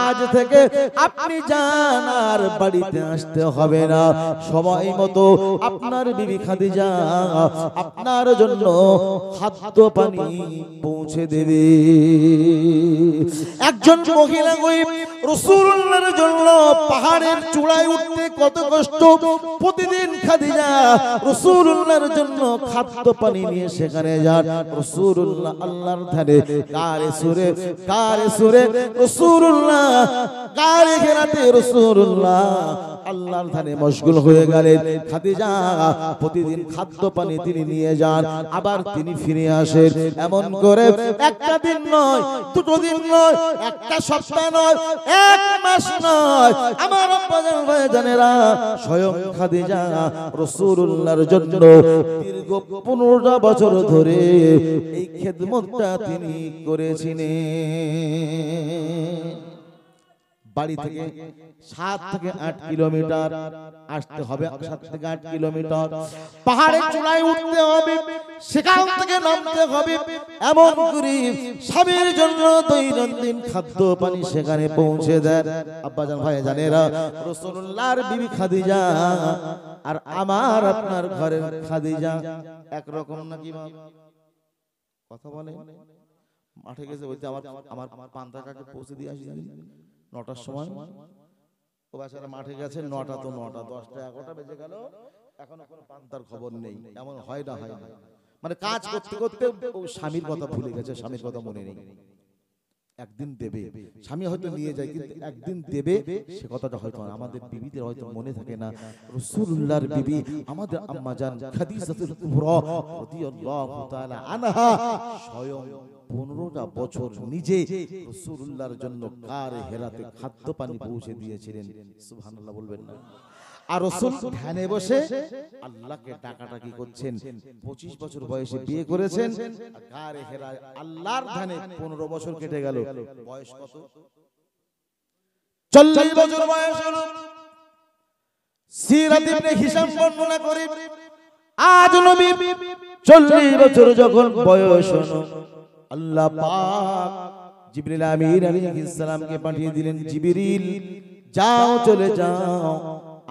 আজ থেকে আপনি যান, আর বাড়িতে আসতে হবে না। সময় মতো আপনার বিবি খাদিজা আপনার জন্য খাদ্য পানি পৌঁছে দেবে। একজন মহিলা গরিব রাসূলুল্লাহর জন্য পাহাড়ের চূড়ায় উঠতে কত কষ্ট। প্রতিদিন খাদিজা রাসূলুল্লাহর জন্য খাদ্য পানি নিয়ে সেখানে যান। রাসূলুল্লাহ আল্লাহর ধারে কারে সুরে রাসূলুল্লাহ কারে ঘেরাতে রাসূলুল্লাহ আল্লাহর ধারে মশগুল হয়ে গেলেন। খাদিজা প্রতিদিন খাদ্য পানি তিনি নিয়ে যান, আবার তিনি ফিরে আসেন। এমন করে একটা দিন নয়, 2 দিন নয়, একটা সপ্তাহ নয়, 1 মাস নয়, আমার আব্বাজান ভাইজানেরা, স্বয়ং খাদিজা রাসূলুল্লাহর জন্য দীর্ঘ 15টা বছর ধরে এই খেদমতটা তিনি করেছিলেন। বাড়ি থেকে 7 থেকে 8 কিলোমিটার আসতে হবে, 7 থেকে 8 কিলোমিটার পাহাড়ের চূড়ায় উঠতে হবে, সেখান থেকে নামতে হবে। এমন করে স্বামীর জন্য দৈনন্দিন খাদ্য পানি সেখানে পৌঁছে দেন। আব্বাজান ভাইজানেরা, রাসূলুল্লাহর বিবি খাদিজা আর আমার আপনার ঘরের খাদিজা একরকম নাকি? কথা বলে মাঠে গেছে, বলতে আমার পান্তা কাকে পৌঁছে দিয়ে আসি 9টার সময়। ও বাচ্চারা মাঠে গেছে, 9টা তো 9টা, 10টা 11টা বেজে গেল, এখনো কোনো পান্তার খবর নেই। এমন হয় না, হয় না, মানে কাজ করতে করতে ও স্বামীর কথা ভুলে গেছে, স্বামীর কথা মনে নেই। একদিন দেবে, স্বামী হয়তো নিয়ে যায়, কিন্তু একদিন দেবে সে কথাটা হয়তো আমাদের বিবিদের হয়তো মনে থাকে না। রাসূলুল্লাহর বিবি আমাদের আম্মা জান খাদিজাতুল কুবরা রাদিয়াল্লাহু তাআলা আনহা স্বয়ং 15টা বছর নিজে রাসূলুল্লাহর জন্য কারে হেরাতে খাদ্য পানি পৌঁছে দিয়েছিলেন। সুবহানাল্লাহ বলবেন না? আর রাসূল ধ্যানে বসে আল্লাহকে ডাকাডাকি করছেন। 25 বছর বয়সে বিয়ে করেছেন, কারে হেরা আল্লাহর ধ্যানে 15 বছর কেটে গেল। বয়স কত? 40 বছর বয়স হলো। সিরাত ইবনে হিশাম বর্ণনা করে, আজ নবী 40 বছর যখন বয়স হলো, আল্লাহ পাক জিবরিল আমিন আলাইহিস সালামকে পাঠিয়ে দিলেন, জিবরিল যাও, চলে যাও,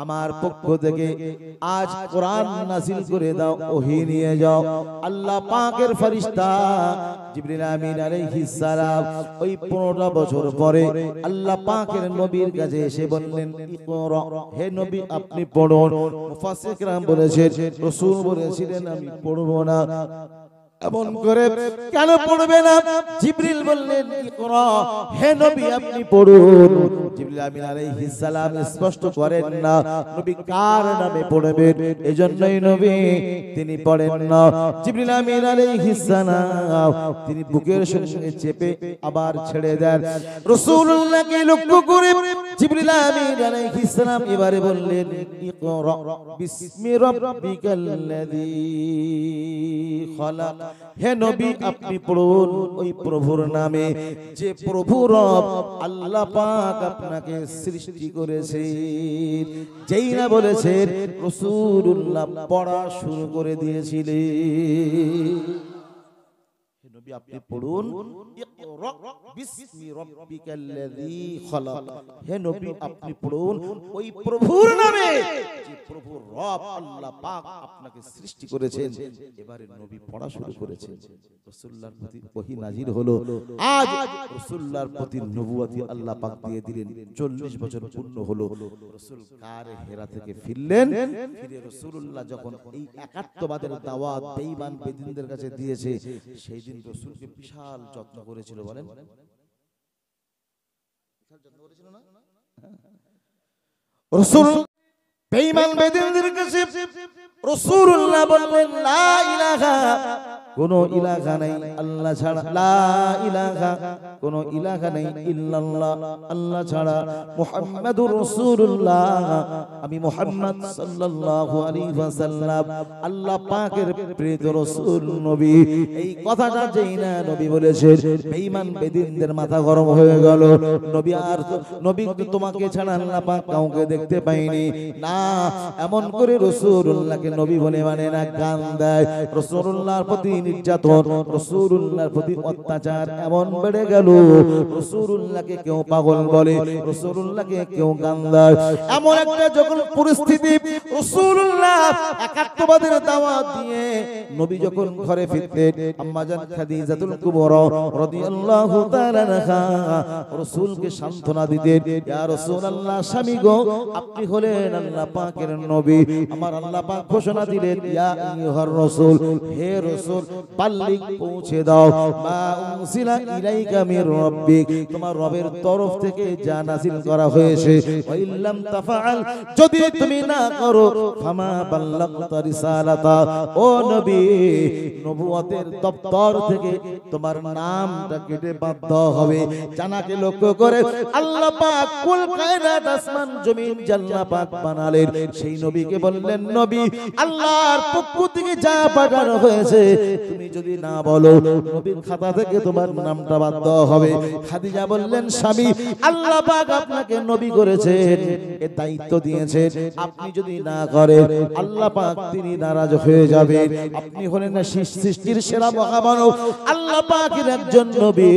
আমার পক্ষ থেকে আজ কোরআন নাযিল করে দাও, ওহী নিয়ে যাও। আল্লাহ পাকের ফেরেশতা জিবরিল আমিন আলাইহিস সালাম ওই 15টা বছর পরে আল্লাহ পাকের নবীর কাছে এসে বললেন, ইকরা, হে নবী আপনি পড়ুন। মুফাসসির کرام বলেছেন, রাসূল বলেছিলেন আমি পড়ব না। এমন করে কেন পড়বে না? জিবরিল বললেন ইকরা, হে নবী আপনি পড়ুন। জিবরিল আমিন আলাইহিস সালাম স্পষ্ট করেন না নবী কার নামে পড়বেন, এজন্যই নবী তিনি পড়েন না। জিবরিল আমিন আলাইহিস সালাম তিনি বুকের সঙ্গে চেপে আবার ছেড়ে দেন। রাসূলুল্লাহকে লক্ষ্য করে জিবরিল আমিন আলাইহিস সালাম এবারে বললেন ইকরা বিসমি রাব্বিকাল্লাযী খালাক, হে নবী আপনি পড়ুন ওই প্রভুর নামে যে প্রভু রব আল্লাহ পাক আপনাকে সৃষ্টি করেছেন। যেই না বলেছেন রাসূলুল্লাহ পড়া শুরু করে দিয়েছিলেন। নবী আপনি পড়ুন ইকরা বিসমি রাব্বিকাল্লাযী খালাক, হে নবী আপনি পড়ুন ওই প্রভুর নামে যে প্রভু রব আল্লাহ পাক আপনাকে সৃষ্টি করেছেন। এবারে নবী পড়া শুরু করেছেন। রাসূলুল্লাহর প্রতি ওহী নাজিল হলো। আজ রাসূলুল্লাহর প্রতি নবুয়তি আল্লাহ পাক দিয়ে দিলেন। 40 বছর পূর্ণ হলো। রাসূল কারে হেরা থেকে ফিরলেন। ফিরে রাসূলুল্লাহ যখন এই একাত্মবাদের দাওয়াত বেঈমান বেদিনদের কাছে দিয়েছে, সেই দিন রাসূলকে বিশাল যত্ন করেছিল। বলেন বিশাল যত্ন করেছিল না? রাসূল বেঈমান বেদিনদের কাছে রাসূলুল্লাহ বললেন লা ইলাহা, কোনো ইলাহা নাই আল্লাহ ছাড়া, লা ইলাহা কোনো ইলাহা নাই ইল্লাল্লাহ আল্লাহ ছাড়া, মুহাম্মাদুর রাসূলুল্লাহ আমি মুহাম্মদ সাল্লাল্লাহু আলাইহি ওয়াসাল্লাম আল্লাহ পাকের প্রিয় রাসূল নবী। এই কথাটা যেই না নবী বলেছেন, বেঈমান বেদিনদের মাথা গরম হয়ে গেল। নবী তোমাকে ছাড়া আল্লাহ পাক কাউকে দেখতে পাইনি না, এমন করে রাসূলুল্লাহকে নবী বলে মানে না, গান দেয়। রাসূলুল্লাহর প্রতি নির্যাতন, রাসূলুল্লাহর প্রতি অত্যাচার এমন বেড়ে গেল, রাসূলুল্লাহকে কেউ পাগল বলে, রাসূলুল্লাহকে কেউ গান দেয়। এমন একটা যখন পরিস্থিতি, রাসূলুল্লাহ একাত্মবাদের দাওয়াত দিয়ে নবী যখন ঘরে ফিরতেন, আম্মা জান খাদিজাতুল কুবরা রাদিয়াল্লাহু তাআলা আনহা রাসূলকে সান্ত্বনা দিতেন, ইয়া রাসূলুল্লাহ স্বামী গো আপনি হলেন আল্লাহ পাকের নবী। আমার আল্লাহ পাক ঘোষণা দিলেন, ইয়া আইয়ুহার রাসূল, হে রাসূল বাল্লিগ পৌঁছে দাও মা উনসিলা ইলাইকা মির রাব্বিক, তোমার রবের তরফ থেকে যা নাযিল করা হয়েছে। ওয়া ইল্লাম তাফআল, যদি তুমি না করো, ফামা বাল্লাগতা রিসালাতা, ও নবী নবুয়তের দপ্তর থেকে তোমার নামটা কেটে বাদ দেওয়া হবে। জানাকে লক্ষ্য করে আল্লাহ পাক কুল কায়নাত আসমান জমিন আল্লাহ পাক বানালেন। সেই নবীকে বললেন, নবী আল্লাহর পক্ষ থেকে যা পাঠানো হয়েছে তুমি যদি না বলো, নবীর খাতা থেকে তোমার নামটা বাদ দেওয়া হবে। খাদিজা বললেন, স্বামী আল্লাহ পাক আপনাকে নবী করেছেন, এর দায়িত্ব দিয়েছেন, আপনি যদি না করেন আল্লাহ পাক তিনি নারাজ হয়ে যাবেন। আপনি হলেন না সৃষ্টির সেরা মহামানব, আল্লাহ পাকের একজন নবী,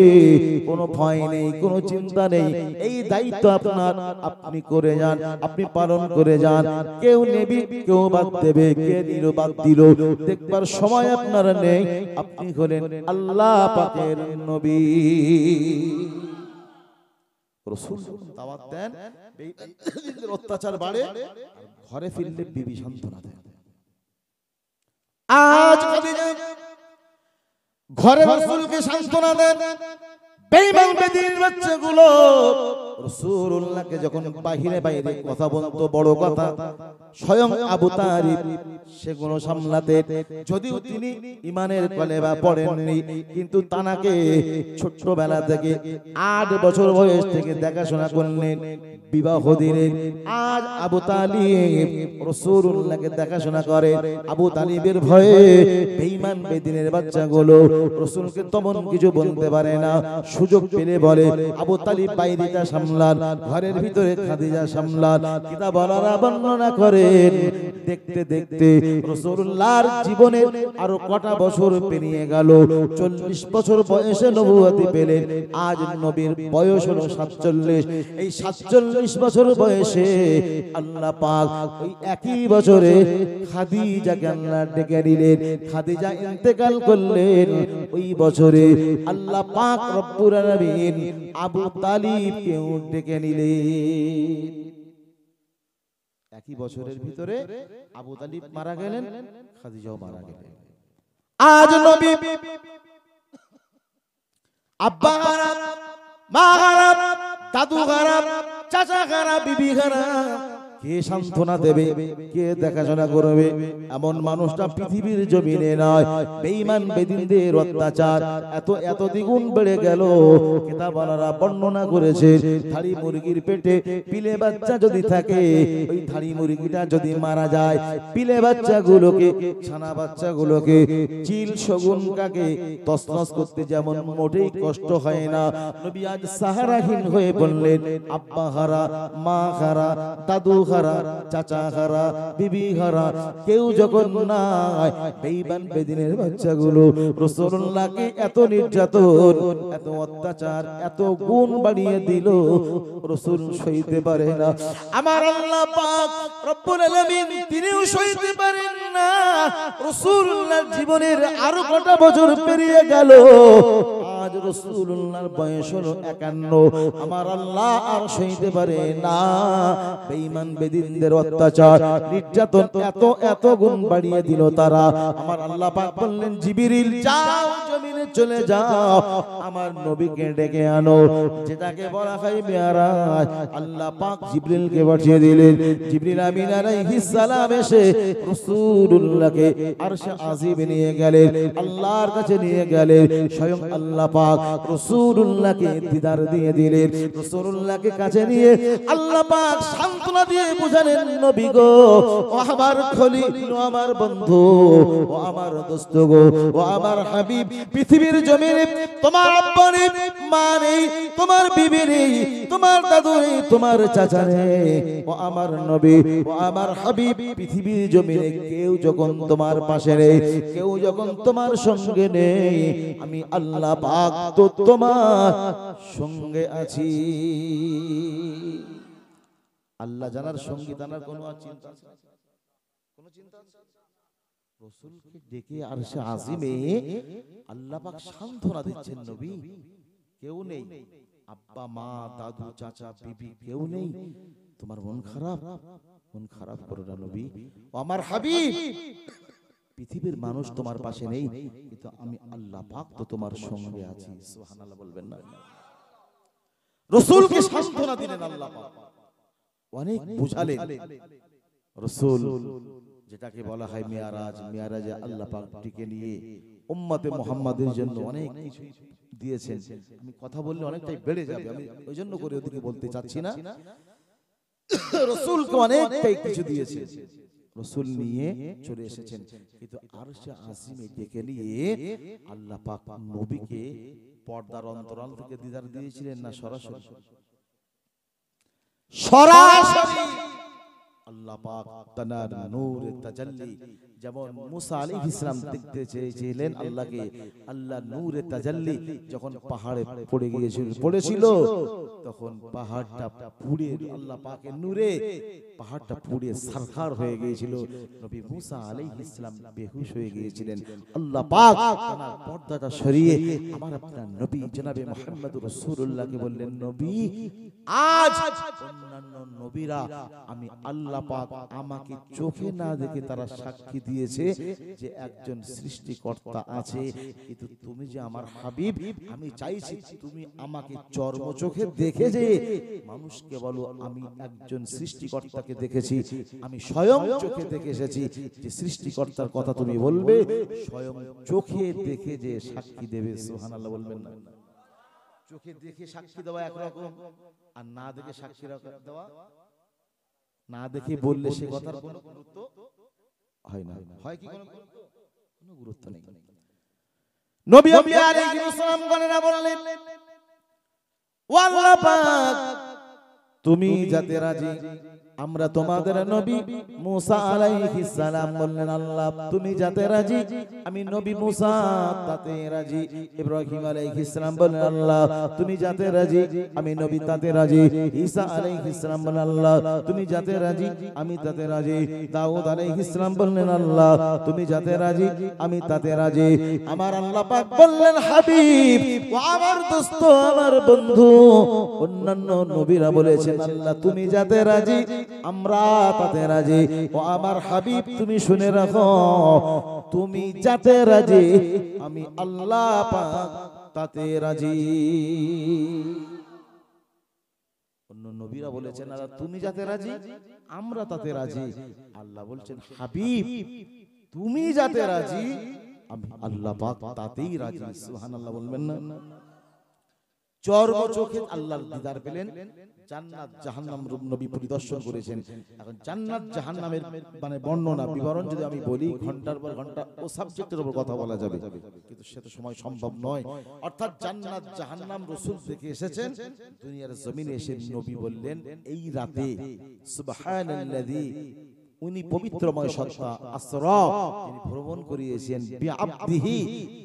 কোনো ভয় নেই, কোনো চিন্তা নেই। এই দায়িত্ব আপনার, আপনি করে যান, আপনি পালন করে যান। কেউ নেবি, কেউ বাদ দেবে, কে দিল বাদ দিল দেখবার সময় আপনার নেই। আপনি হলেন আল্লাহ পাকের নবী। রাসূল দাওয়াত দেন, বেঈমানদের অত্যাচার বাড়ে, ঘরে ফিরলে বিবি সান্ত্বনা দেন। আজ খাদিজা ঘরে রাসূলকে সান্ত্বনা দেন। বেঈমান বেদিনের বাচ্চাগুলো রাসূলুল্লাহকে যখন বাহিরে বাইরে কথা বলতো, বড় কথা, স্বয়ং আবু তালিব সেগুলো সামলাতে, যদিও তিনি ঈমানের কলেমা পড়েননি, কিন্তু তানাকে ছোট্টবেলা থেকে 8 বছর বয়স থেকে দেখাশোনা করলেন, বিবাহ দিলেন। আজ আবু তালিব রাসূলুল্লাহকে দেখাশোনা করে। আবু তালিবের ভয়ে বেঈমান বেদিনের বাচ্চাগুলো রাসূলকে তেমন কিছু বলতে পারে না। সুযোগ পেলে বলে, আবু তালিব বাইরেটা সামলান, ঘরের ভিতরে খাদিজা সামলান। কিতাবওয়ালারা বর্ণনা করেন, দেখতে দেখতে রাসূলুল্লাহর জীবনে আরো কটা বছর পেরিয়ে গেল। 40 বছর বয়সে নবুয়তি পেলেন। আজ নবীর বয়স হলো 47। এই 47 বছর বয়সে আল্লাহ পাক ওই একই বছরে খাদিজাকে আল্লাহ ডেকে নিলেন। খাদিজা ইন্তেকাল করলেন। ওই বছরে আল্লাহ পাক রব্বুল আলামিন আবু তালিবকে ডেকে নিলেন। একই বছরের ভিতরে আবু তালিব মারা গেলেন, খাদিজাও মারা গেলেন। আজ নবী আব্বা খারাপ, মা খারাপ, দাদু খারাপ, চাচা খারাপ, বিবি খারাপ, কে সান্ত্বনা দেবে, কে দেখাশোনা করবে? এমন মানুষটা পৃথিবীর জমিনে নয়। বেঈমান বেদিনদের অত্যাচার এত এত দ্বিগুণ বেড়ে গেল। কিতাবওয়ালারা বর্ণনা করেছে, ধাড়ি মুরগির পেটে পিলে বাচ্চা যদি থাকে, ওই ধাড়ি মুরগিটা যদি মারা যায়, পিলে বাচ্চাগুলোকে, ছানা বাচ্চাগুলোকে, চিল শগুন কাকে তছনছ করতে যেমন মোটেই কষ্ট হয় না, নবী আজ সাহারাহীন হয়ে বললেন, আব্বা হারা, মা হারা, দাদু হারা, চাচা হারা, বিবি হারা, কেউ যখন নাই, বেঈমান বেদিনের বাচ্চাগুলো রাসূলুল্লাহকে এত নির্যাতন, এত অত্যাচার, এত গুণ বাড়িয়ে দিল, রাসূল সইতে পারে না। আমার আল্লাহ পাক রব্বুল আলামিন তিনিও সইতে পারেন না। রাসূলুল্লাহর জীবনের আরো কটা বছর পেরিয়ে গেল, আজ রাসূলুল্লাহর বয়স হলো 51। আমার আল্লাহ আর সইতে পারে না। বেঈমান বেদিনদের অত্যাচার, নির্যাতন এত এত গুণ বাড়িয়ে দিল তারা। আমার আল্লাহ পাক বললেন, জিবরিল যাও, জমিনে চলে যাও, আমার নবীকে ডেকে আনো, যেটাকে বলা হয় মিরাজ। আল্লাহ পাক জিবরিলকে পাঠিয়ে দিলেন। জিবরিল আমিন আলাইহিস সালাম এসে রাসূলুল্লাহকে আরশে আজিমে নিয়ে গেলেন, আল্লাহর কাছে নিয়ে গেলেন। স্বয়ং আল্লাহ পাক রাসূলুল্লাহকে দিদার দিয়ে দিলেন। রাসূলুল্লাহকে কাছে নিয়ে আল্লাহ পাক সান্ত্বনা দিয়ে বুঝালেন, নবী গো, ও আমার খলিল, ও আমার বন্ধু, ও আমার দোস্ত গো, ও আমার হাবিব, পৃথিবীর জমিনে তোমার আব্বা নেই, মা নেই, তোমার বিবি নেই, তোমার দাদু নেই, তোমার চাচা নেই, ও আমার নবী, ও আমার হাবিব, পৃথিবীর জমিনে কেউ যখন তোমার পাশে নেই, কেউ যখন তোমার সঙ্গে নেই, আমি আল্লাহ পাক তো তোমার সঙ্গে আছি। আল্লাহ জানার সঙ্গী জানার কোনো চিন্তা আছে? কোনো চিন্তা আছে? রাসূলকে ডেকে আরশে আজিমে আল্লাহ পাক সান্ত্বনা দিচ্ছেন, নবী কেউ নেই, আব্বা মা দাদু চাচা বিবি কেউ নেই, তোমার মন খারাপ, মন খারাপ করো না নবী, ও আমার হাবিব, পৃথিবীর মানুষ তোমার পাশে নেই, কিন্তু আমি আল্লাহ পাক তো তোমার সঙ্গে আছি। সুবহানাল্লাহ বলবেন না? রাসূলকে সান্ত্বনা দিলেন আল্লাহ পাক, অনেক বুঝালেন। রাসূল যেটাকে বলা হয় মিরাজ, মিরাজে আল্লাহ পাক ডেকে নিয়ে উম্মতে মুহাম্মাদের জন্য অনেক কিছু দিয়েছেন। আমি কথা বললে অনেকটাই বেড়ে যাবে, আমি ওইজন্য করে ওদিকে বলতে চাচ্ছি না। রাসূলকে অনেকটাই কিছু দিয়েছে, রাসূল নিয়ে চলে এসেছেন, কিন্তু আরশে আজিমে ডেকে নিয়ে আল্লাহ পাক নবীকে পর্দার অন্তরাল থেকে দিদার দিয়েছিলেন না সরাসরি? সরাসরি আল্লাহ পাক তানার নূরে তাজাল্লি, যেমন মুসা আলাইহিস সালাম দেখতে চেয়েছিলেন আল্লাহকে, আল্লাহ নূরে তাজাল্লি যখন পাহাড়ে পড়েছিল, তখন পাহাড়টা পুড়ে, আল্লাহ পাকের নূরে পাহাড়টা পুড়ে সারখার হয়ে গিয়েছিল। নবী মুসা আলাইহিস সালাম বেহুশ হয়ে গিয়েছিলেন। আল্লাহ পাক তানার পর্দাটা সরিয়ে আমার আপনার নবী জনাবে মুহাম্মদুর রাসূলুল্লাহকে বললেন, নবী আজ অন্যান্য নবীরা আমি আল্লাহ পাক আমাকে চোখে না দেখে তারা সাক্ষী দিয়েছে যে একজন সৃষ্টিকর্তা আছে, কিন্তু তুমি যে আমার হাবিব, আমি চাইছি তুমি আমাকে চর্ম চোখে দেখে যে মানুষকে বলো আমি একজন সৃষ্টিকর্তাকে দেখেছি, আমি স্বয়ং চোখে দেখে এসেছি, যে সৃষ্টিকর্তার কথা তুমি বলবে স্বয়ং চোখে দেখে যে সাক্ষী দেবে। সুবহানাল্লাহ বলবেন না? চোখে দেখে সাক্ষী দেওয়া একরকম, আর না দেখে সাক্ষী দেওয়া, না দেখে বললে সে কথার কোনো গুরুত্ব হয় না। হয় কি কোনো গুরুত্ব নেই। নবী আলাইহিস সালাম গণনা বললেন, ও আল্লাহ পাক তুমি যাতে রাজি, আমরা তোমাদের নবী মুসা আলাইহিস সালাম বললেন, আল্লাহ তুমি যাতে রাজি, আমি নবী মুসা তাতে রাজি। ইব্রাহিম আলাইহিস সালাম বললেন, আল্লাহ তুমি যাতে রাজি, আমি নবী তাতে রাজি। ঈসা আলাইহিস সালাম বললেন, আল্লাহ তুমি যাতে রাজি, আমি তাতে রাজি। দাউদ আলাইহিস সালাম বললেন, আল্লাহ তুমি যাতে রাজি, আমি তাতে রাজি। আমার আল্লাহ পাক বললেন, হাবিব ও আমার দোস্ত, আমার বন্ধু, অন্যান্য নবীরা বলেছেন, আল্লাহ তুমি যাতে রাজি, আমরা তাতে রাজি। ও আমার হাবিব তুমি শুনে রাখো, তুমি যাতে রাজি আমি আল্লাহ পাক তাতে রাজি। অন্য নবীরা বলেছেন আল্লাহ তুমি যাতে রাজি আমরা তাতে রাজি। আল্লাহ বলছেন হাবিব তুমি যাতে রাজি আমি আল্লাহ পাক তাতেই রাজি। সুবহানাল্লাহ বলবেন না? চর্ম চোখে আল্লাহর দিদার পেলেন, জান্নাত জাহান্নাম নবী পরিদর্শন করেছেন। এখন জান্নাত জাহান্নামের মানে বর্ণনা বিবরণ যদি আমি বলি ঘন্টার পর ঘন্টা ও সাবজেক্টের উপর কথা বলা যাবে, কিন্তু সে তো সময় সম্ভব নয়। অর্থাৎ জান্নাত জাহান্নাম রাসূল থেকে এসেছেন, দুনিয়ার জমিনে এসে নবী বললেন এই রাতে সুবহানাল্লাযী উনি পবিত্রময় সত্তা আসরা তিনি ভ্রমণ করিয়েছেন বিআবদিহি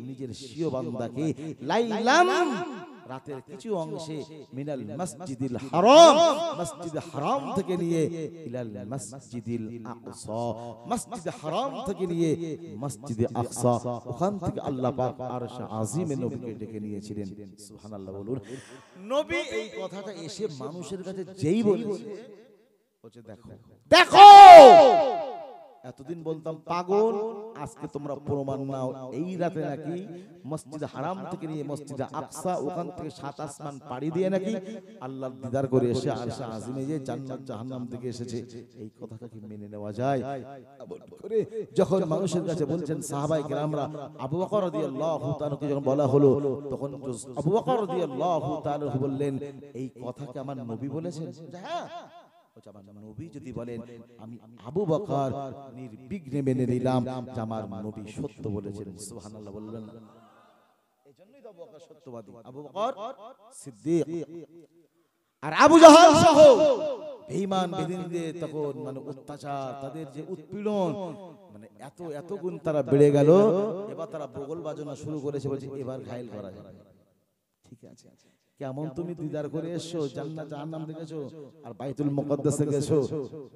নিজের স্বীয় বান্দাকে লাইলাম রাতের কিছু অংশে মিনাল মসজিদিল হারাম মসজিদ হারাম থেকে নিয়ে ইলাল মসজিদিল আকসা মসজিদ হারাম থেকে নিয়ে মসজিদে আকসা ওখান থেকে আল্লাহ পাক আরশ আজিমে নবীকে ডেকে নিয়েছিলেন। সুবহানাল্লাহ বলুন। নবী এই কথাটা এসে মানুষের কাছে যেই বলেছে বলছে দেখো দেখো এতদিন বলতাম পাগল, আজকে তোমরা প্রমাণ নাও এই রাতে নাকি মসজিদ হারাম থেকে নিয়ে মসজিদে আকসা ওখান থেকে সাত আসমান পাড়ি দিয়ে নাকি আল্লাহর দিদার করে এসে আরশ আজিমে যে জান্নাত জাহান্নাম থেকে এসেছে, এই কথাটা কি মেনে নেওয়া যায়? করে যখন মানুষের কাছে বলছেন সাহাবায়ে কেরামরা আবু বকর রাদিয়াল্লাহু তাআলাকে যখন বলা হলো তখন আবু বকর রাদিয়াল্লাহু তাআলা বললেন এই কথা কি আমার নবী বলেছেন? হ্যাঁ। আমার নবী যদি বলেন আমি আবু বকর নির্বিঘ্নে মেনে নিলাম যে আমার নবী সত্য বলেছেন। সুবহানাল্লাহ বলবেন না? এজন্যই তো আবু বকর সত্যবাদী, আবু বকর সিদ্দিক। আর আবু জাহাল সহ বেঈমান বেদিনদের তখন মানে অত্যাচার তাদের যে উৎপীড়ন মানে এত এত গুণ তারা বেড়ে গেল, এবার তারা বগল বাজানো শুরু করেছে, বলছে এবার ঘায়েল করা যাবে। ঠিক আছে কেমন তুমি দিদার করে এসছো, জান্নাত জাহান্নাম দেখেছো আর বাইতুল মুকদ্দাসে গেছো,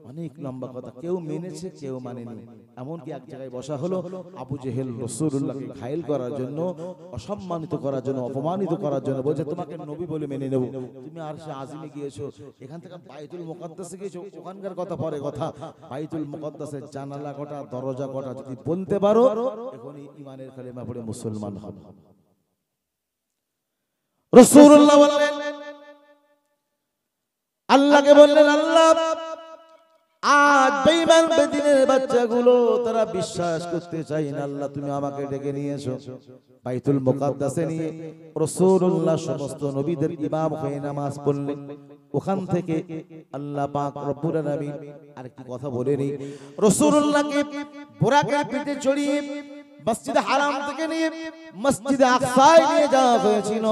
অনেক লম্বা কথা। কেউ মেনেছে কেউ মানেনি। এমনকি এক জায়গায় বসা হলো আবু জেহেল রাসূলুল্লাহকে ঘায়েল করার জন্য, অসম্মানিত করার জন্য, অপমানিত করার জন্য বলছে তোমাকে নবী বলে মেনে নেব। তুমি আরশে আজিমে গিয়েছো, এখান থেকে বাইতুল মুকদ্দাসে গিয়েছো, ওখানকার কথা পরে কথা। বাইতুল মুকদ্দাসের জানালা কটা দরজা কটা যদি বলতে পারো এখনই ঈমানের কালেমা পড়ে মুসলমান হবে। রাসূলুল্লাহ বললেন আল্লাহকে বললেন আল্লাহ আজ বেঈমান বেদিনের বাচ্চাগুলো তারা বিশ্বাস করতে চায় না, আল্লাহ তুমি আমাকে ডেকে নিয়েছো বাইতুল মুকদ্দাসে নিয়ে। রাসূলুল্লাহ সমস্ত নবীদের ইমাম হয়ে নামাজ পড়লেন। ওখান থেকে আল্লাহ পাক রব্বুল আলামিন আরেকটি কথা বলেনি, রাসূলুল্লাহকে বুরাকের পিঠে চড়িয়ে মসজিদ হারাম থেকে নিয়ে মসজিদে আকসায় নিয়ে যাওয়া হয়েছিল।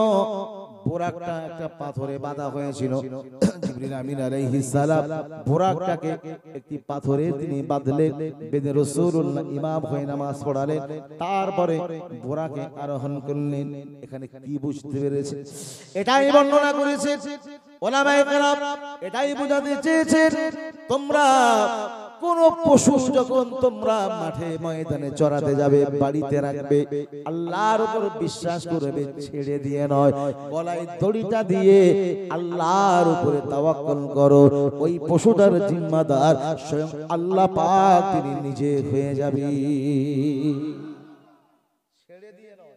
বুরাকটা একটা পাথরে বাঁধা হয়েছিল। জিবরিল আমিন আলাইহিস সালাম বুরাকটাকে একটি পাথরে তিনি বাঁধলেন, বেঁধে রাসূলুল্লাহ ইমাম হয়ে নামাজ পড়ালেন। তারপরে বুরাকে আরোহণ করলেন। এখানে কি বুঝতে পেরেছে? এটাই বর্ণনা করেছে উলামায়ে কেরাম, এটাই বোঝাতে চেয়েছেন তোমরা কোন পশু যখন তোমরা মাঠে ময়দানে চড়াতে যাবে, বাড়িতে রাখবে, আল্লাহর উপর বিশ্বাস করবে, ছেড়ে দিয়ে নয়, গলায় দড়িটা দিয়ে আল্লাহর উপরে তাওয়াক্কুল করো। ওই পশুটার জিম্মাদার স্বয়ং আল্লাহ পাক তিনি নিজে হয়ে যাবে। ছেড়ে দিয়ে নয়,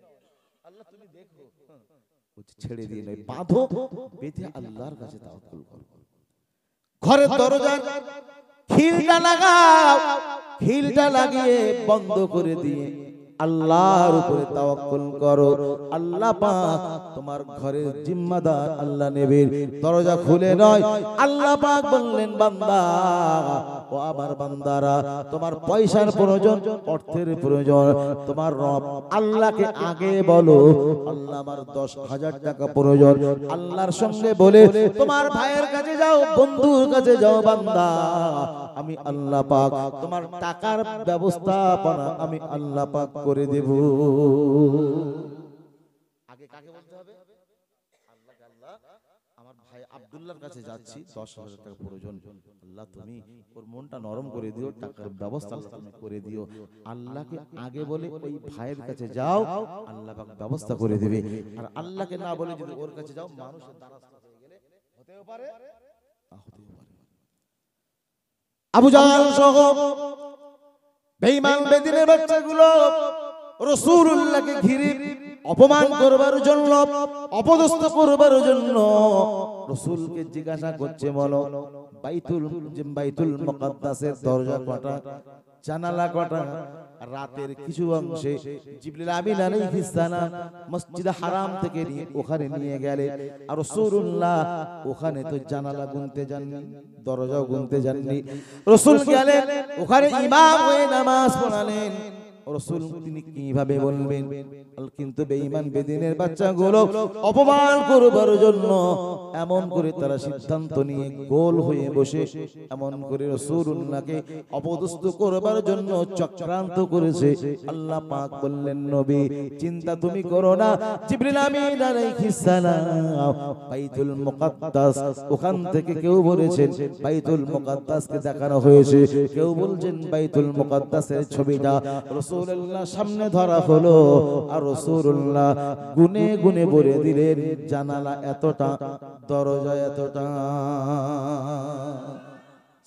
আল্লাহ তুমি দেখো, ছেড়ে দিয়ে নয়, বাঁধো, বেঁধে আল্লাহর কাছে তাওয়াক্কুল করো। ঘরের দরজা খিলটা লাগাও, খিলটা লাগিয়ে বন্ধ করে দিয়ে আল্লাহর উপরে তাওয়াক্কুল করো। আল্লাহ পাক তোমার ঘরের জিম্মাদার আল্লাহ নেবেন। দরজা খুলে নয়, আল্লাহ পাক বললেন বান্দা ও আমার বান্দারা তোমার পয়সার প্রয়োজন, অর্থের প্রয়োজন, তোমার রব আল্লাহকে আগে বলো আল্লাহ আমার 10,000 টাকা প্রয়োজন। আল্লাহর সঙ্গে বলে তোমার ভাইয়ের কাছে যাও, বন্ধুর কাছে যাও, বান্দা আমি আল্লাহ পাক তোমার টাকার ব্যবস্থাপনা আমি আল্লাহ পাক করে দেব। আগে কাকে বলতে হবে? আল্লাহকে। আল্লাহ আমার ভাই আব্দুল্লাহর কাছে যাচ্ছি, 10,000 টাকা প্রয়োজন, আল্লাহ তুমি ওর মনটা নরম করে দিও, টাকার ব্যবস্থা তুমি করে দিও। আল্লাহকে আগে বলে ওই ভাইয়ের কাছে যাও, আল্লাহ পাক ব্যবস্থা করে দিবে। আর আল্লাহকে না বলে যদি ওর কাছে যাও, মানুষের দ্বারস্থ হয়ে গেলে হতেও পারে না হতেও পারে। আবু জাহল সহ বেঈমান বেদিনের বাচ্চাগুলো রাসূলুল্লাহকে ঘিরে অপমান করবার জন্য, অপদস্থ করবার জন্য রাসূলকে জিজ্ঞাসা করছে, বলো বাইতুল মুকাদ্দাসের দরজা কটা, জানালা কটা? রাতের কিছু অংশে জিবরিল আমিন আলাইহিস সালাম মসজিদ হারাম থেকে ওখানে নিয়ে গেলেন, আর রাসূলুল্লাহ ওখানে তো জানালা গুনতে যাননি, দরজাও গুনতে যাননি। রাসূল গেলেন ওখানে ইমাম হয়ে নামাজ পড়ালেন। রাসূল তিনি কিভাবে বলবেন? কিন্তু বেঈমান বেদিনের বাচ্চাগুলো অপমান করবার জন্য এমন করে তারা সিদ্ধান্ত নিয়ে গোল হয়ে বসে এমন করে রাসূলুল্লাহকে অপদস্থ করবার জন্য চক্রান্ত করেছে। আল্লাহ পাক বললেন, নবী চিন্তা তুমি করো না, জিবরিল আমিন আলাইহিস সালাম বাইতুল মুকাদ্দাস, ওখান থেকে কেউ বলেছেন বাইতুল মুকাদ্দাসকে দেখানো হয়েছে, কেউ বলছেন বাইতুল মুকাদ্দাসের ছবিটা রাসূলুল্লাহ সামনে ধরা হলো, আর রাসূলুল্লাহ গুনে গুনে বলে দিলেন জানালা এতটা, দরজা এতটা।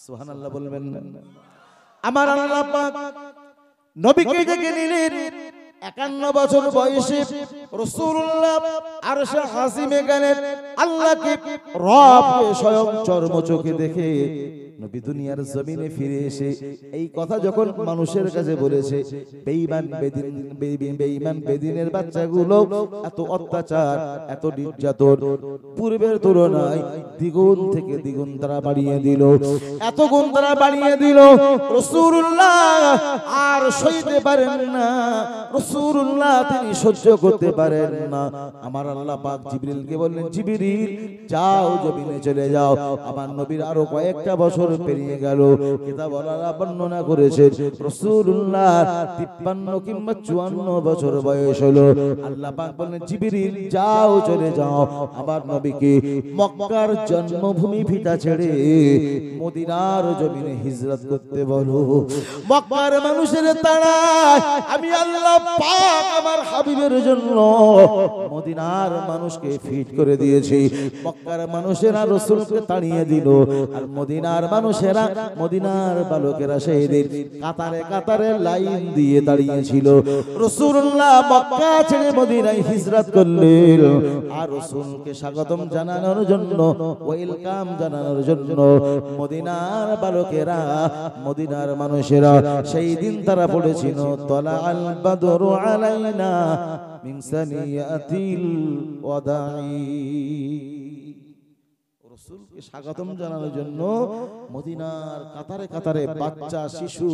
সুবহানাল্লাহ বলবেন না? আমার আল্লাহ পাক নবীকে ডেকে নিলেন 51 বছর বয়সে। রাসূলুল্লাহ আরশে হাসিমে গেলেন, আল্লাহকে রবকে স্বয়ং চর্ম চোখে দেখে নবী দুনিয়ার জমিনে ফিরে এসে এই কথা যখন মানুষের কাছে বলেছে, বেঈমান বেদিনের বাচ্চাগুলো এত অত্যাচার, এত নির্যাতন পূর্বের তুলনায় দ্বিগুণ থেকে দ্বিগুণ তারা বাড়িয়ে দিল, এত গুণ তারা বাড়িয়ে দিল। রাসূলুল্লাহ আর সইতে পারেন না, রাসূলুল্লাহ তিনি সহ্য করতে পারেন না। আমার আল্লাহ পাক জিবরিলকে বললেন, জিবরিল যাও জমিনে চলে যাও। আমার নবীর আরো কয়েকটা বছর পেরিয়ে গেল। কিতাবওয়ালারা বর্ণনা করেছে রাসূলুল্লাহ 53 কিংবা 54 বছর বয়স হলো। আল্লাহ পাক বললেন, জিবরিল যাও চলে যাও, আমার নবীকে মক্কার জন্মভূমি ভিটা ছেড়ে মদিনার জমিনে হিজরত করতে বলো। মক্কার মানুষের তাড়ায় আমি আল্লাহ পাক আমার হাবিবের জন্য মদিনার মানুষকে ফিট করে দিয়েছি। মক্কার মানুষেরা রাসূলকে তাড়িয়ে দিল, আর মদিনার মানুষেরা, মদিনার বালকেরা সেই দিন কাতারে কাতারে লাইন দিয়ে দাঁড়িয়েছিল। রাসূলুল্লাহ মক্কা ছেড়ে মদিনায় হিজরত করলেন, আর রাসূলকে স্বাগতম জানানোর জন্য, ওয়েলকাম জানানোর জন্য মদিনার বালকেরা, মদিনার মানুষেরা সেই দিন তারা পড়েছিল তলা আল বাদরু আলাইনা মিন সানিয়াতিল ওয়াদাই। রাসূলকে স্বাগতম জানানোর জন্য মদিনার কাতারে কাতারে বাচ্চা, শিশু,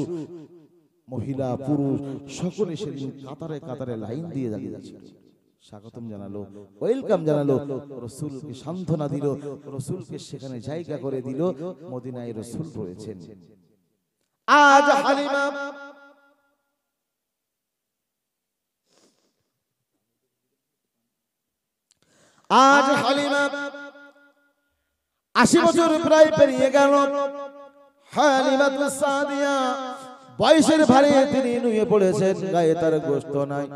মহিলা, পুরুষ সকলে সেদিন কাতারে কাতারে লাইন দিয়ে দাঁড়িয়েছিল। স্বাগতম জানালো, ওয়েলকাম জানালো, রাসূলকে সান্ত্বনা দিল, রাসূলকে সেখানে জায়গা করে দিল। মদিনায় রাসূল রয়েছেন। আজ হালিমা আজ হালিমা 80 বছর প্রায় পেরিয়ে গেল। হালিমাতুস সাদিয়া বয়সের ভারে তিনি নুয়ে পড়েছেন, গায়ে তার গোশত নাই,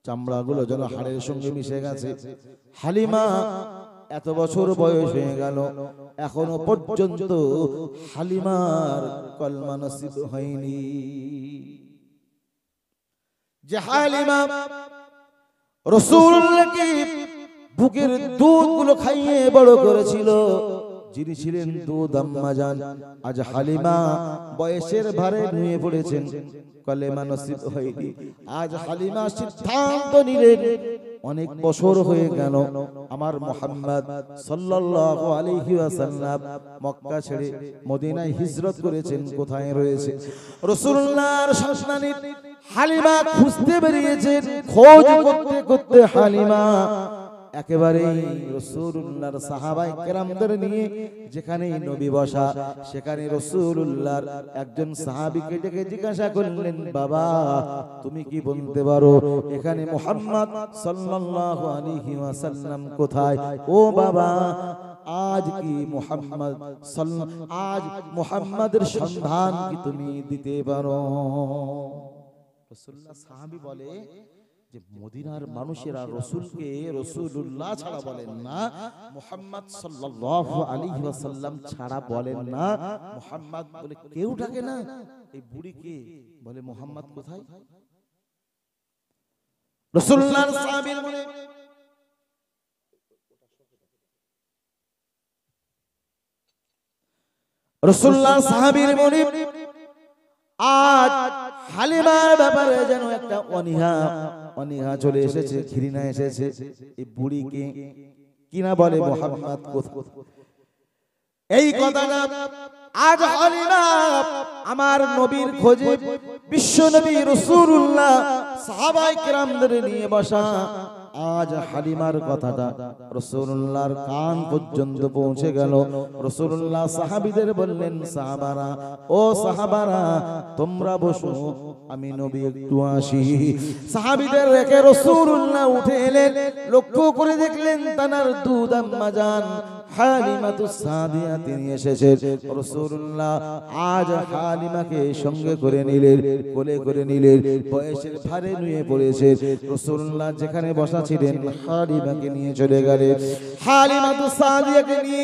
চামড়াগুলো যেন হাড়ের সঙ্গে মিশে গেছে। হালিমা এত বছর বয়স হয়ে গেল, এখনো পর্যন্ত হালিমার কলমা নসিব হয়নি। যে হালিমা রাসূলুল্লাহকে বুকের দুধগুলো খাইয়ে বড় করেছিল, যিনি ছিলেন দুধ আম্মা জান, আজ হালিমা বয়সের ভারে নুয়ে পড়েছেন, কলেমা নসিব হয়নি। আজ হালিমা সিদ্ধান্ত নিলেন, অনেক বছর হয়ে গেল আমার মুহাম্মদ সাল্লাল্লাহু আলাইহি ওয়াসাল্লাম মক্কা ছেড়ে মদিনায় হিজরত করেছেন, কোথায় রয়েছে? রাসূলুল্লাহর সন্তানী হালিমা খুঁজতে বেরিয়েছেন। খোঁজ করতে করতে হালিমা একেবারে রাসূলুল্লাহর সাহাবায়ে কেরামদের নিয়ে যেখানে নবী বসা, সেখানে রাসূলুল্লাহর একজন সাহাবীকে ডেকে জিজ্ঞাসা করলেন, বাবা তুমি কি বলতে পারো এখানে মুহাম্মদ সাল্লাল্লাহু আলাইহি ওয়াসাল্লাম কোথায়? ও বাবা, আজ কি আজ মুহাম্মাদের সন্ধান কি তুমি দিতে পারো? রাসূলুল্লাহ সাহাবী বলে, যে মদিনার মানুষেরা রাসূলকে রাসূলুল্লাহ ছাড়া বলেন না, মুহাম্মদ সাল্লাল্লাহু আলাইহি ওয়াসাল্লাম ছাড়া বলেন না, মুহাম্মদ বলে কেউ ডাকে না। এই বুড়িকে বলে মুহাম্মদ কোথায়? রাসূলুল্লাহর সাহাবীর বলে রাসূলুল্লাহ সাহাবীর বলে আজ হালিমার ব্যাপারে যেন একটা অনীহা চলে এসেছে, ঘৃণা এসেছে। এই বুড়িকে কিনা বলে মুহাম্মদ কোথায়? এই কথাটা আজ হালিমা আমার নবীর খোঁজে বিশ্ব নবী রাসূলুল্লাহ সাহাবায়ে কেরামদের নিয়ে বসা। আজ হালিমার কথাটা রাসূলুল্লাহর কান পর্যন্ত পৌঁছে গেল। রাসূলুল্লাহ সাহাবীদের বললেন, সাহাবারা, ও সাহাবারা তোমরা বসো, আমি নবী একটু আসি। সাহাবীদের রেখে রাসূলুল্লাহ উঠে এলেন। লক্ষ্য করে দেখলেন তানার দুধ আম্মা জান হালিমাতুস সাদিয়া তিনি এসেছেন। রাসূলুল্লাহ আজ হালিমাকে সঙ্গে করে নিলেন, কোলে করে নিলেন, বয়সের ভারে নুয়ে পড়েছে। রাসূলুল্লাহ যেখানে বসা ছিলেন হালিমাকে নিয়ে চলে গেলেন। হালিমাতুস সাদিয়াকে নিয়ে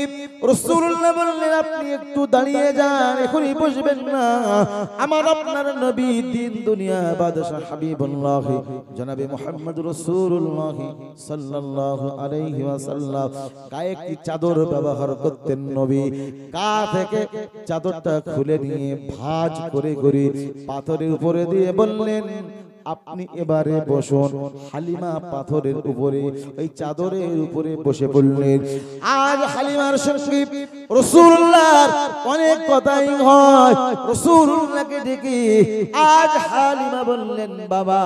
রাসূলুল্লাহ বললেন, আপনি একটু দাঁড়িয়ে যান, এখনই বসবেন না। আমার আপনার নবী দিন দুনিয়া বাদশা হাবিবুল্লাহ জনাবে মুহাম্মদ রাসূলুল্লাহ সাল্লাল্লাহু আলাইহি ওয়াসাল্লাম গায়ে একটি চাদর ব্যবহার করতেন নবী। গা থেকে চাদরটা খুলে নিয়ে ভাঁজ করে করে পাথরের উপরে দিয়ে বললেন, আপনি এবারে বসুন। হালিমা পাথরের উপরে ওই চাদরের উপরে বসে পড়লেন। আজ হালিমার সঙ্গে রাসূলুল্লাহর অনেক কথাই হয়। রাসূলুল্লাহকে ডেকে আজ হালিমা বললেন, বাবা,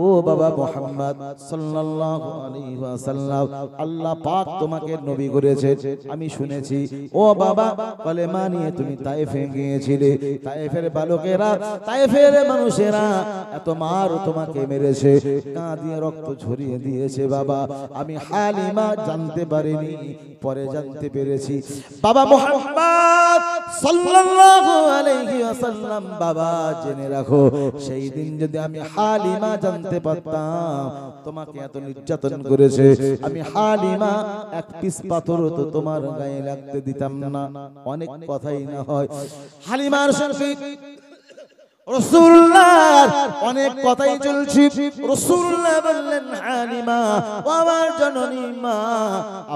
ও বাবা মুহাম্মদ সাল্লাল্লাহু আলাইহি ওয়াসাল্লাম, আল্লাহ পাক তোমাকে নবী করেছে আমি শুনেছি। ও বাবা, কলেমা নিয়ে তুমি তায়েফে গিয়েছিলে। তায়েফের বালকেরা, তায়েফের মানুষেরা এত মার তোমাকে মেরেছে, কাঁ দিয়ে রক্ত ঝরিয়ে দিয়েছে। বাবা, আমি হালিমা জানতে পারিনি, পরে জানতে পেরেছি। বাবা মুহাম্মদ সাল্লাল্লাহু আলাইহি ওয়াসাল্লাম, বাবা জেনে রাখো, সেই দিন যদি আমি হালিমা জানতে পারতাম তোমাকে এত নির্যাতন করেছে, আমি হালিমা এক পিস পাথর তো তোমার গায়ে লাগতে দিতাম না। অনেক কথাই না হয়। হালিমার সঙ্গে রাসূলুল্লাহর অনেক কথাই চলছে। রাসূলুল্লাহ বললেন, হালিমা, ও আমার জননী মা,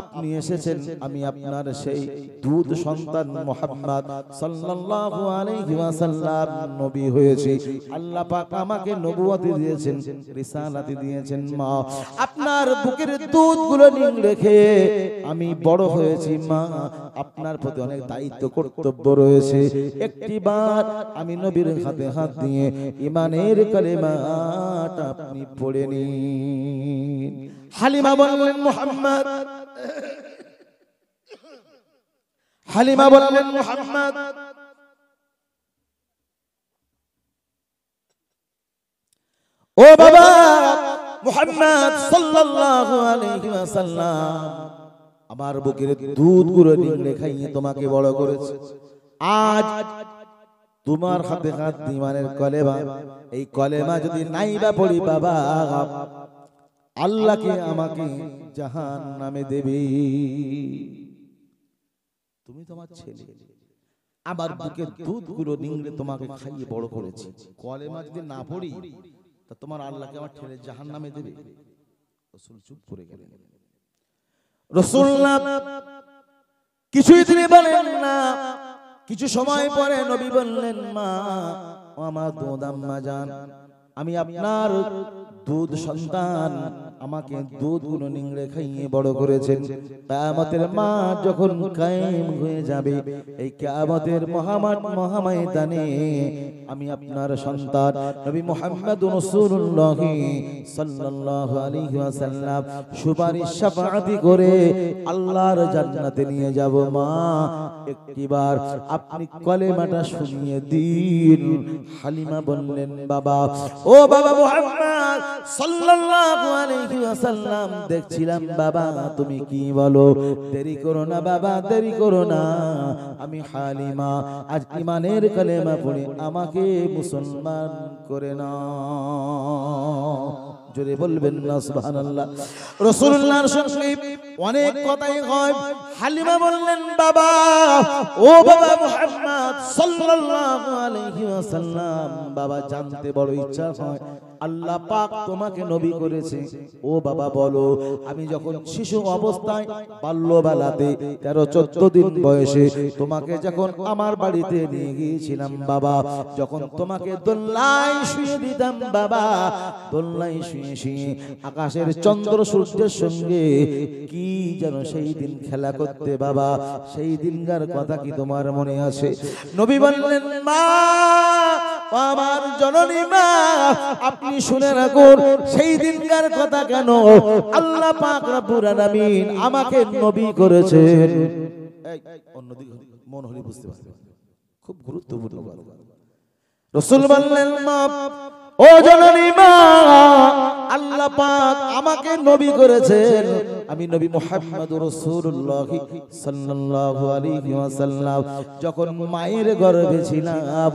আপনি এসেছেন, আমি আপনার সেই দুধ সন্তান মুহাম্মদ সাল্লাল্লাহু আলাইহি ওয়াসাল্লাম নবী হয়েছি। আল্লাহ পাক আমাকে নবুয়তি দিয়েছেন, রিসালাতি দিয়েছেন। মা, আপনার বুকের দুধগুলো নিংড়ে খেয়ে আমি বড় হয়েছি। মা, আপনার প্রতি অনেক দায়িত্ব কর্তব্য রয়েছে। একটিবার আমি নবীর হাতে হাত দিয়ে ঈমানের কালেমাটা আপনি পড়ে নিন। হালিমা বললেন, মুহাম্মদ, হালিমা বললেন, মুহাম্মদ, ও বাবা মুহাম্মদ সাল্লাল্লাহু আলাইহি ওয়াসাল্লাম, আমার বুকের দুধগুলো নিংড়ে খাইয়ে তোমাকে বড় করেছে। আজ তোমার হাতে হাত ঈমানের কলেমা, এই কলেমা যদি নাই বা পড়ি বাবা, আল্লাহকে আমাকে জাহান্নামে দেবে। তুমি তোমার ছেলে, আমার বুকের দুধগুলো নিংড়ে তোমাকে খাইয়ে বড় করেছি, কলেমা যদি না পড়ি তা তোমার আল্লাহকে আমার ঠেলে জাহান্নামে দেবে। রাসূল চুপ করে গেলেন। রাসূলুল্লাহ কিছুই তিনি বলেন না। কিছু সময় পরে নবী বললেন, মা, আমার দুধ আম্মা জান, আমি আপনার দুধ সন্তান, আমাকে দুধগুলো নিংড়ে খাইয়ে বড় করেছেন। কিয়ামতের মাঠ যখন কায়েম হয়ে যাবে, এই কিয়ামতের মহামাঠ মহাময়দানে আমি আপনার সন্তান নবী মুহাম্মদুর রাসূলুল্লাহ সাল্লাল্লাহু আলাইহি ওয়াসাল্লাম সুপারিশ শাফাআতি করে আল্লাহর জান্নাতে নিয়ে যাব। মা, একটিবার আপনি কলেমাটা শুনিয়ে দিন। হালিমা বললেন, বাবা, ও বাবা মুহাম্মদ সাল্লাল্লাহু আলাইহি ওয়াসাল্লাম, দেখছিলাম বাবা তুমি কি বলো, দেরি করো না বাবা, দেরি করো না। আমি হালিমা আজ ঈমানের কালেমা পড়ে আমাকে মুসলমান করে নাও। জোরে বলবেন না সুবহানাল্লাহ। রাসূলুল্লাহর সঙ্গে অনেক কথাই হয়। হালিমা বললেন বাবা, ও বাবা মুহাম্মদ সাল্লাল্লাহু আলাইহি ওয়াসাল্লাম, বাবা জানতে বড় ইচ্ছা হয় আল্লাহ পাক তোমাকে নবী করেছে। ও বাবা বলো, আমি যখন শিশু অবস্থায় বাল্যবেলাতে 13-14 দিন বয়সে তোমাকে যখন আমার বাড়িতে নিয়ে গিয়েছিলাম বাবা, যখন তোমাকে দোলনায় শুয়ে দিতাম বাবা, দোলনায় শুয়ে শুয়ে আকাশের চন্দ্র সূর্যের সঙ্গে কি যেন সেই দিন খেলা করতে বাবা, সেই দিনকার কথা কি তোমার মনে আছে? নবী বললেন মা, আমার জননী মা, আপনি শুনে রাখুন সেই দিনকার কথা কেন আল্লাহ পাক রব্বুল আলামিন আমাকে নবী করেছেন। অন্যদিকে মন হলি বুঝতে পারবেন, খুব গুরুত্বপূর্ণ কথা। রাসূল বললেন মা, ও জননী মা, আল্লাহ পাক আমাকে নবী করেছেন। আমি নবী মুহাম্মদুর রাসূলুল্লাহ সাল্লাল্লাহু আলাইহি ওয়াসাল্লাম যখন মায়ের গর্ভে ছিলাম,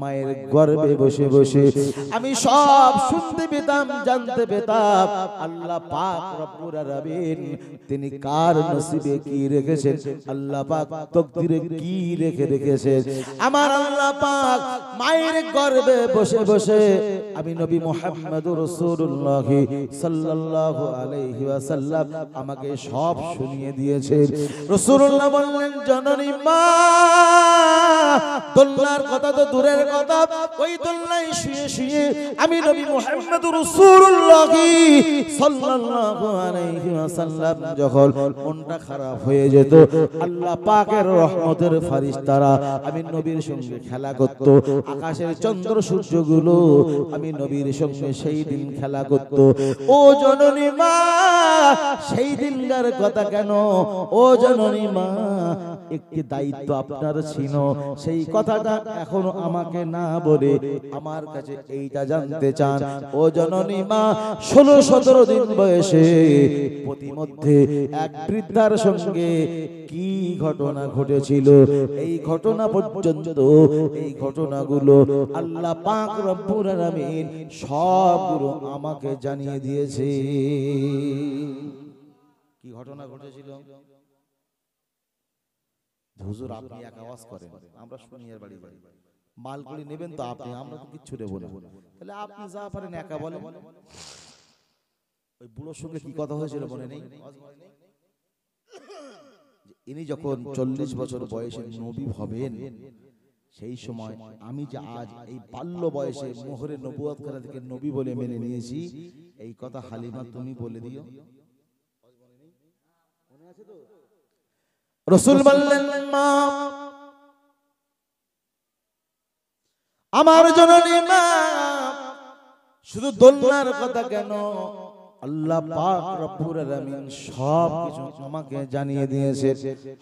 মায়ের গর্ভে বসে বসে আমি সব শুনতে পেতাম, জানতে পেতাম আল্লাহ পাক রব্বুল আলামিন তিনি কার নসিবে কি রেখেছেন, আল্লাহ পাক তাকদীরে কি রেখেছেন। আমার আল্লাহ পাক মায়ের গর্ভে বসে বসে আমি নবী মুহাম্মদুর রাসূলুল্লাহ সাল্লাল্লাহু আলাইহি ওয়াসাল্লাম আমাকে সব শুনিয়ে দিয়েছে। রাসূলুল্লাহ বললেন জননী মা, দোলনার কথা তো দূরের কথা, ওই দোলনায় শুয়ে শুয়ে আমি নবী মুহাম্মদুর রাসূলুল্লাহ সাল্লাল্লাহু আলাইহি ওয়াসাল্লাম যখন মনটা খারাপ হয়ে যেত, আল্লাহ পাকের রহমতের ফেরেশতারা আমি নবীর সঙ্গে খেলা করত, আকাশের চন্দ্র সূর্যগুলো আমি নবীর সঙ্গে সেই দিন খেলা করত। ও জননী মা, সেই দিনকার কথা কেন ও জননী মা, একটি দায়িত্ব আপনার ছিল, সেই কথাটা এখনো আমাকে না বলে আমার কাছে এইটা জানতে চান। ও জননী মা, 16-17 দিন বয়সে প্রতিমধ্যে এক বৃদ্ধার সঙ্গে কি ঘটনা ঘটেছিল, এই ঘটনা পর্যন্ত এই ঘটনাগুলো আল্লাহ পাক রব্বুল আলামিন সবগুলো আমাকে জানিয়ে দিয়েছে। কি ঘটনা ঘটেছিল? হুজুর আপনি এক আওয়াজ করেন, আমরা শুনি এর বাড়ি বাড়ি মালগুলি নেবেন তো আপনি, আমরা তো কিচ্ছু নেব না, তাহলে আপনি যা পারেন একা বলেন। ওই বুড়োর সঙ্গে কি কথা হয়েছিল মনে নেই? ইনি যখন 40 বছর বয়সে নবী হবেন, সেই সময় আমি যে আজ এই বাল্য বয়সে মোহরে নবুয়ত করা থেকে নবী বলে মেনে নিয়েছি, এই কথা হালিমা তুমি বলে দিও। রাসূল বললেন মা, আমার জননী মা, শুধু দোলনার কথা কেন আল্লাহ পাক রব্বুল আলামিন সব কিছু আমাকে জানিয়ে দিয়েছে।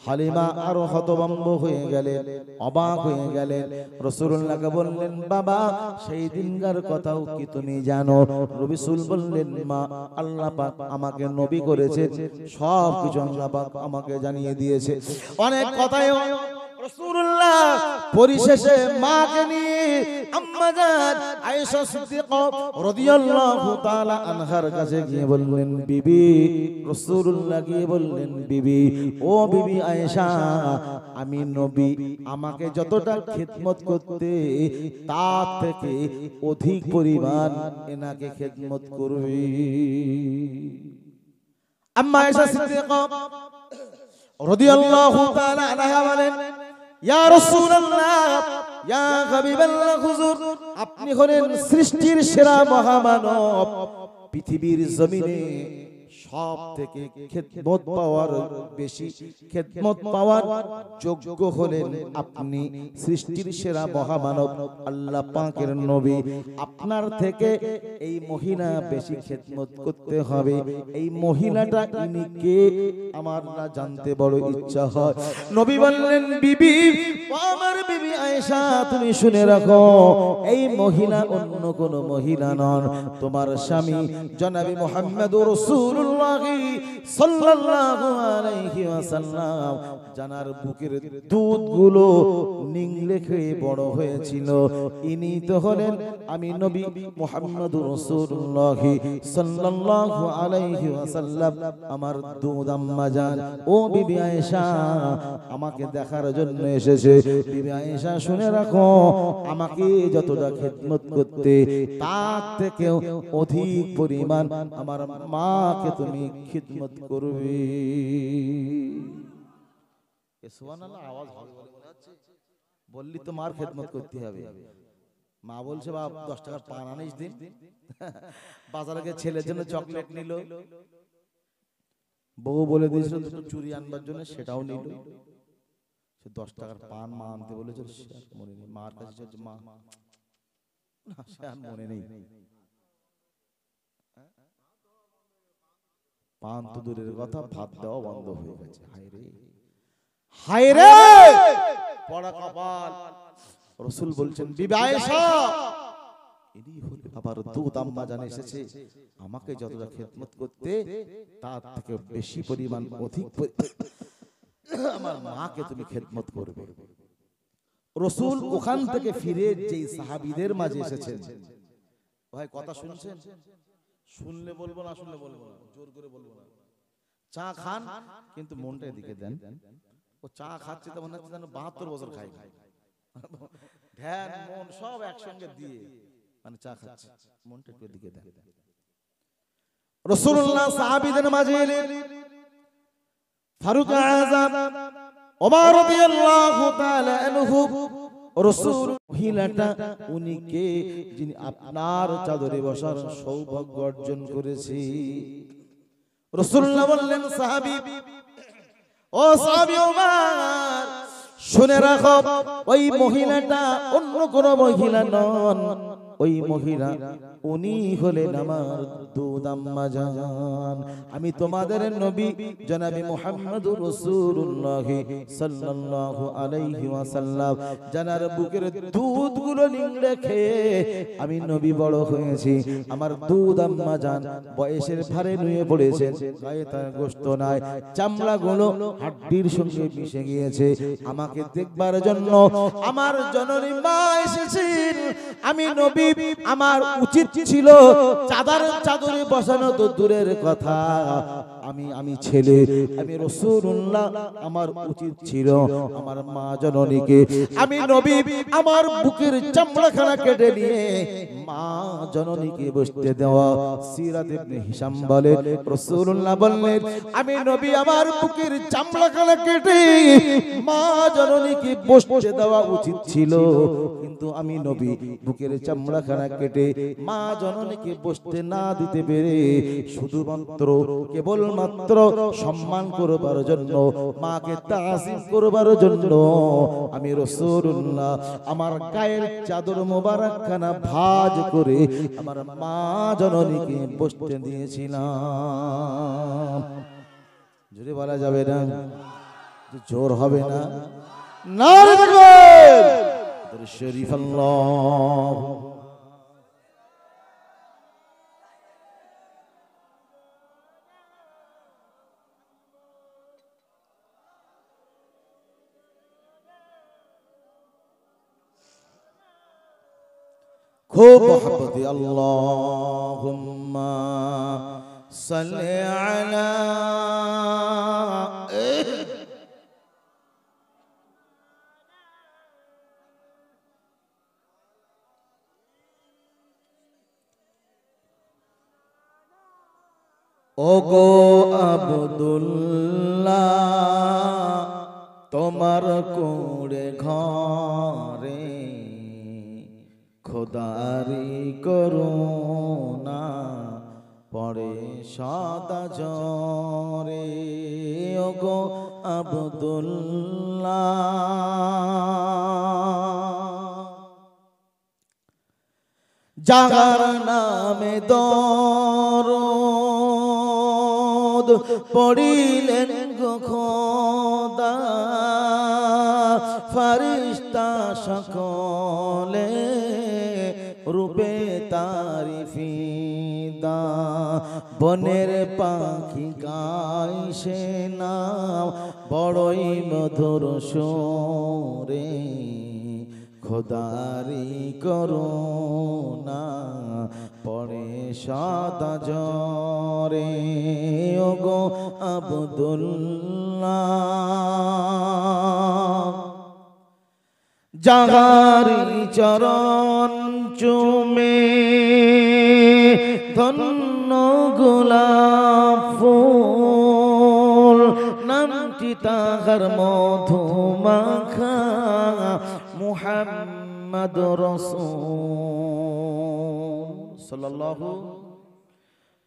হালিমা আরো হতভম্ব হয়ে গেলেন, অবাক হয়ে গেলেন। রাসূলুল্লাহকে বললেন বাবা, সেই দিনকার কথাও কি তুমি জানো? রাসূল বললেন মা, আল্লাহ পাক আমাকে নবী করেছেন, সব কিছু আল্লাহ পাক আমাকে জানিয়ে দিয়েছে। অনেক কথাই রাসূলুল্লাহ পরিশেষে মাকে নিয়ে আম্মা জান আয়েশা সিদ্দিকা রাদিয়াল্লাহু তাআলা আনহার কাছে গিয়ে বললেন বিবি, রাসূলুল্লাহ গিয়ে বললেন বিবি, ও বিবি আয়েশা, আমি নবী, আমাকে যতটা খিদমত করতে তার থেকে অধিক পরিমাণ এনাকে খিদমত করবে। আম্মা আয়েশা সিদ্দিকা রাদিয়াল্লাহু তাআলা আনহা বলেন, ইয়া রাসূলুল্লাহ, ইয়া হাবিবাল্লাহ, হুজুর আপনি হলেন সৃষ্টির সেরা মহামানব, পৃথিবীর জমিনে সব থেকে খিদমত পাওয়ার বেশি খিদমত পাওয়ার যোগ্য হলেন আপনি, সৃষ্টির সেরা মহামানব আল্লাহ পাকের নবী। আপনার থেকে এই মহিলা বেশি খিদমত করতে হবে। এই মহিলাটা ইনি কে আমার না জানতে বড় ইচ্ছা হয়। নবী বললেন বিবি, ও আমার বিবি আয়েশা, তুমি শুনে রাখো, এই মহিলা অন্য কোন মহিলা নন, তোমার স্বামী জনাবি মুহাম্মদুর রাসূলুল্লাহ সাল্লাল্লাহু আলাইহি ওয়াসাল্লাম জানার বুকের দুধগুলো নিংড়ে খেয়ে বড় হয়েছিল। ইনি তো হলেন আমি নবী মুহাম্মদুর রাসূলুল্লাহ সাল্লাল্লাহু আলাইহি ওয়াসাল্লাম। আমার দুধ আম্মা জান ও বিবি আয়েশা আমাকে দেখার জন্য এসেছে। বিবি আয়েশা শুনে রাখো, আমাকে যতটা খিদমত করতে তার থেকেও অধিক পরিমাণ আমার মাকে তুমি খিদমত করবে। সুবহানাল্লাহ, আওয়াজ হবে বলে মনে হচ্ছে। বললি তো মার খিদমত করতে হবে। মা বলছে বাপ 10 টাকার পান আনিস দিন। বাজারে গিয়ে ছেলের জন্য চকলেট নিল, বউ বলে দিয়েছিল দুটো চুড়ি আনবার জন্য, সেটাও নিল। সে 10 টাকার পান মা আনতে বলেছিল, মনে নেই। মার কাছে মা না, সে আর মনে নেই। পান তো দূরের কথা, ভাত দেওয়া বন্ধ হয়ে গেছে। হায় রে, হায় রে, পড়া কপাল। রাসূল বলছেন বিবি আয়েশা ইনি হলো আমার দুধ আম্মা জান এসেছে, আমাকে যতটা খিদমত করতে তার থেকে বেশি পরিমাণ অধিক আমার মাকে তুমি খিদমত করবে। রাসূল ওখান থেকে ফিরে যেই সাহাবীদের মাঝে এসেছেন, ভাই কথা শুনছেন? শুনলে বলবো না, শুনলে বলবো না, জোর করে বলবো না। চা খান কিন্তু মনটা এদিকে দেন। ও চা খাচ্ছে তো মনে হচ্ছে যেন 72 বছর খাই, ধ্যান মন সব একসঙ্গে দিয়ে মানে চা খাচ্ছে, মনটা একটু এদিকে দেন। রাসূলুল্লাহ সাহাবীদের মাঝে এলেন। ফারুক আযম ওমর রাদিয়াল্লাহু তাআলা আনহু, রাসূল মহিলাটা উনি কে যিনি আপনার চাদরে বসার সৌভাগ্য অর্জন করেছে। রাসূলুল্লাহ বললেন সাহাবী, ও সাহাবী ওমর শুনে রাখো, ওই মহিলাটা অন্য কোন মহিলা নন, ওই মহিলা উনি হলেন আমার দুধ আম্মা জান। আমি তোমাদের নবী জনাবে মুহাম্মদুর রাসূলুল্লাহ সাল্লাল্লাহু আলাইহি ওয়াসাল্লাম জানার বুকের দুধগুলো নিংড়ে খেয়ে আমি নবী বড় হয়েছি। আমার দুধ আম্মা জান বয়সের ভারে নুয়ে পড়েছেন, গায়ে তার গোশত নাই, চামড়াগুলো হাড্ডির সঙ্গে মিশে গিয়েছে। আমাকে দেখবার জন্য আমার জননী মা এসেছেন। আমি নবী, আমার উচিত ছিল চাদরে বসানো তো দূরের কথা, আমি ছেলে, আমি রাসূলুল্লাহ, আমার উচিত ছিল আমার মা জননীকে আমি নবী আমার বুকের চামড়াখানা কেটে নিয়ে মা জননীকে বসতে দেওয়া। সিরাত ইবনে হিশাম বলে রাসূলুল্লাহ বললেন আমি নবী আমার বুকের চামড়াখানা কেটে মা জননীকে বসতে দেওয়া উচিত ছিল, কিন্তু আমি নবী বুকের চামড়াখানা কেটে মা জননীকে বসতে না দিতে পেরে শুধুমাত্র কেবলমাত্র সম্মান করবার জন্য, মাকে তাজিম করবার জন্য আমি রাসূলুল্লাহ আমার গায়ের চাদর মোবারকখানা ভাঁজ করে আমার মা জননীকে বসতে দিয়েছিলাম। জোরে বলা যাবে না, জোর হবে না, নারে তাকবীর, দরুদ শরীফ আল্লাহ। खूब मोहब्बत अल्लाहुम्मा सल्ली अला ओगो अब्दुल्लाह तोमार कोड़े घरे খোদারি করুণা পড়ে সদা জরে। ওগো আব্দুল্লাহ যাহার নামে দরুদ পড়িলেন গো খোদা, ফেরেশতা সকলে রূপে তারিফি বিদা বনের পাখি গায় সে নাম বড়ই মধুর সুরে খোদারি করুণা পড়ে সদা জরে ওগো আব্দুল্লাহ জাগারি চরণ চুমে ধন্য গোলাপ ফুল নামটি তাহার মধু মাখা মুহাম্মদ রাসূল সাল্লাল্লাহু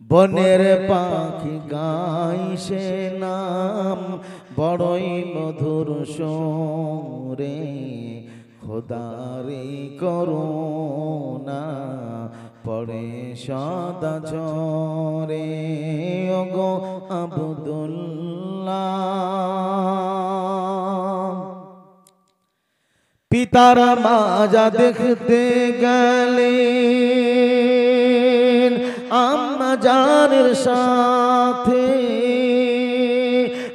বনের পাখি গায় সে নাম বড়ই মধুর সুরে খোদারি করুণা পড়ে সদা ঝরে ওগো আব্দুল্লাহ পিতার মাজা দেখতে গেলেন আম্মা জানের সাথে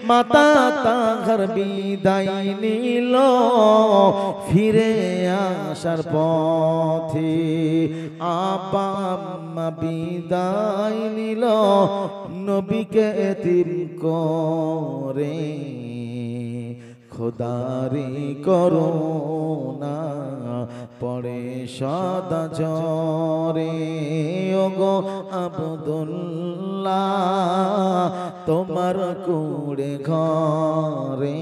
মাতা তাহার বিদায় নিল ফিরে আসার পথে আপা আম্মা বিদায় নিল নবীকে এতিম করে খোদারি করুণা পড়ে সদা ঝরে ওগো আব্দুল্লাহ তোমার কুড়ে ঘরে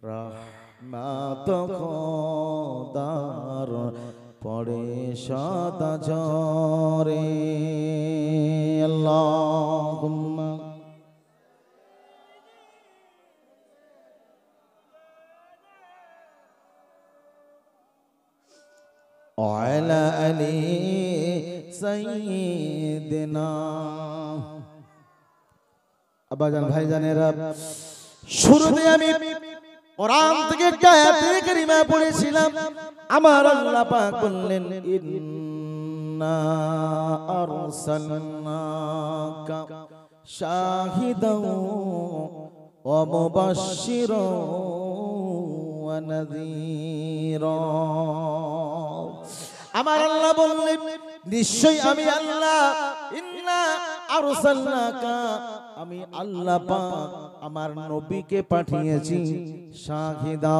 রহমত খোদার পড়ে সদা ঝরে আল্লাহুম্মা وعلى آل سيدنا আব্বাজান ভাইজানেরা শুরুতে আমি কোরআন থেকে একটা আয়াতে কারিমা পড়েছিলাম আমার আল্লাহ পাক বললেন ইন্না আরসালনাকা শাহিদাও ওয়া মুবাশশিরাও ওয়া নাযীরা আমার আল্লাহ বললেন নিশ্চয়ই আমি আল্লাহ ইন্না আরসালনাকা আমি আল্লাহ পাক আমার নবীকে পাঠিয়েছি শাহিদা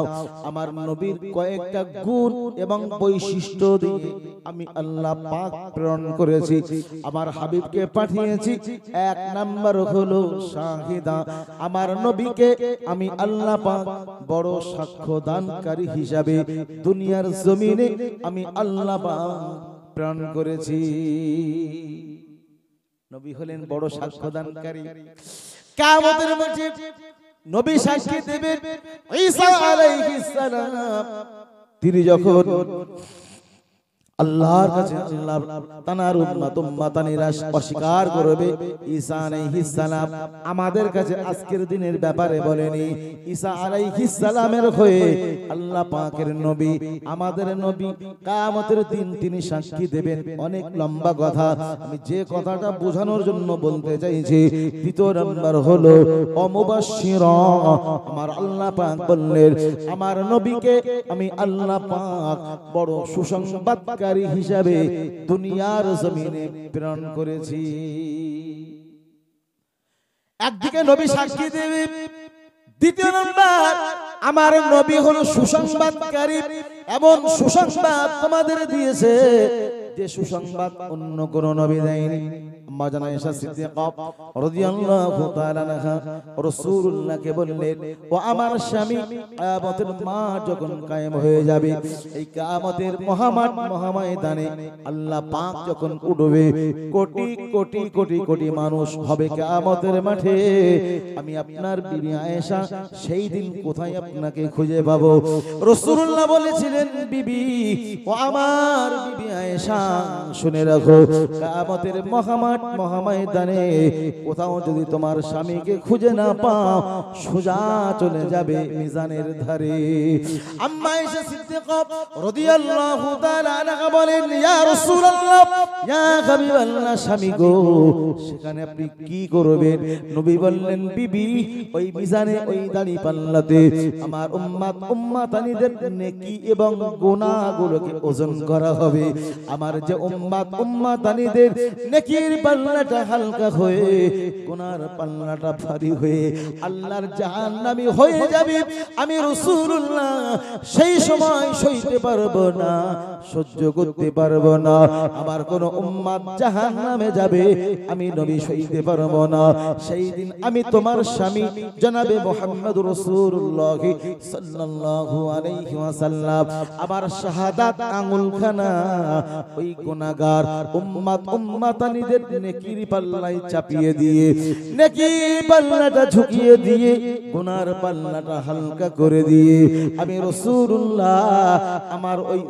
আমার নবীর কয়েকটা গুণ এবং বৈশিষ্ট্য দিয়ে আমি আল্লাহ পাক প্রেরণ করেছি আমার হাবিবকে পাঠিয়েছি এক নাম্বার হলো শাহিদা আমার নবীকে আমি আল্লাহ পাক বড় সাক্ষ্যদানকারী হিসাবে দুনিয়ার জমিনে আমি আল্লাহ পাক প্রেরণ করেছি নবী হলেন বড় সাক্ষ্যদানকারী কিয়ামতের মাঠে নবী সাক্ষী দেবেন ঈসা আলাইহিস সালাম তিনি যখন আল্লাহর কাছে আল্লাহ তানার উম্মতানিরা অস্বীকার করবে ঈসা আলাইহিস সালাম আমাদের কাছে আজকের দিনের ব্যাপারে বলেনি ঈসা আলাইহিস সালামের হয়ে আল্লাহ পাকের নবী আমাদের নবী কিয়ামতের দিন তিনি সাক্ষী দেবেন অনেক লম্বা কথা আমি যে কথাটা বোঝানোর জন্য বলতে চাইছি দ্বিতীয় নাম্বার হলো অমুবাশশিরা আমার আল্লাহ পাক বললেন আমার নবীকে আমি আল্লাহ পাক বড় সুসংবাদকারী হিসাবে দুনিয়ার জমিনে প্রেরণ করেছি একদিকে নবী সাক্ষী দেবে দ্বিতীয় নাম্বার আমার নবী হলো সুসংবাদকারী এমন সুসংবাদ তোমাদের দিয়েছে যে সুসংবাদ অন্য কোন নবী দেয়নি আম্মা জান আয়েশা সিদ্দিকা রাদিয়াল্লাহু তাআলা আনহা রাসূলুল্লাহকে বললেন ও আমার স্বামী কিয়ামতের মাঠ যখন কায়েম হয়ে যাবে এই কিয়ামতের মহাময়দানে আল্লাহ পাক যখন উঠবে কোটি কোটি কোটি কোটি মানুষ হবে কিয়ামতের মাঠে আমি আপনার বিবি আয়েশা সেই দিন কোথায় আপনাকে খুঁজে পাবো রাসূলুল্লাহ বলেছিলেন বিবি ও আমার বিবি আয়েশা শুনে রাখো কিয়ামতের মহামাঠ মহাময়দানে কোথাও যদি তোমার স্বামীকে খুঁজে না পাও সোজা চলে যাবে মিজানের ধারে। আম্মা আয়েশা সিদ্দিকা রাদিয়াল্লাহু তাআলা আনহা বলেন, ইয়া রাসূলুল্লাহ, ইয়া হাবিবাল্লাহ, স্বামী গো সেখানে আপনি কি করবেন? নবী বললেন, বিবি ওই মিজানে ওই দাড়ি পাল্লাতে আমার উম্মাতানিদের নেকি এবং গুনাহগুলোকে ওজন করা হবে। আমার যে উম্মাতানিদের নেকির পাল্লাটা হালকা হয়ে গুনার পাল্লাটা ভারী হয়ে আল্লাহর জাহান্নামী হয়ে যাবে। আমি রাসূলুল্লাহ সেই সময় সইতে পারবো না, সহ্য করতে পারবো না। আমার কোন উম্মত জাহান্নামে যাবে, আমি নবী সইতে পারবো না। সেই দিন আমি তোমার স্বামী জনাবে মুহাম্মদুর রাসূলুল্লাহ সাল্লাল্লাহু আলাইহি ওয়াসাল্লাম আমার শাহাদাত আঙ্গুলখানা ওই গুনাহগার উম্মাতানিদের নেকির পাল্লায় চাপিয়ে দিয়ে, নেকির পাল্লাটা ঝুঁকিয়ে দিয়ে, গুনার পাল্লাটা হালকা করে দিয়ে আমি রাসূলুল্লাহ আমার ওই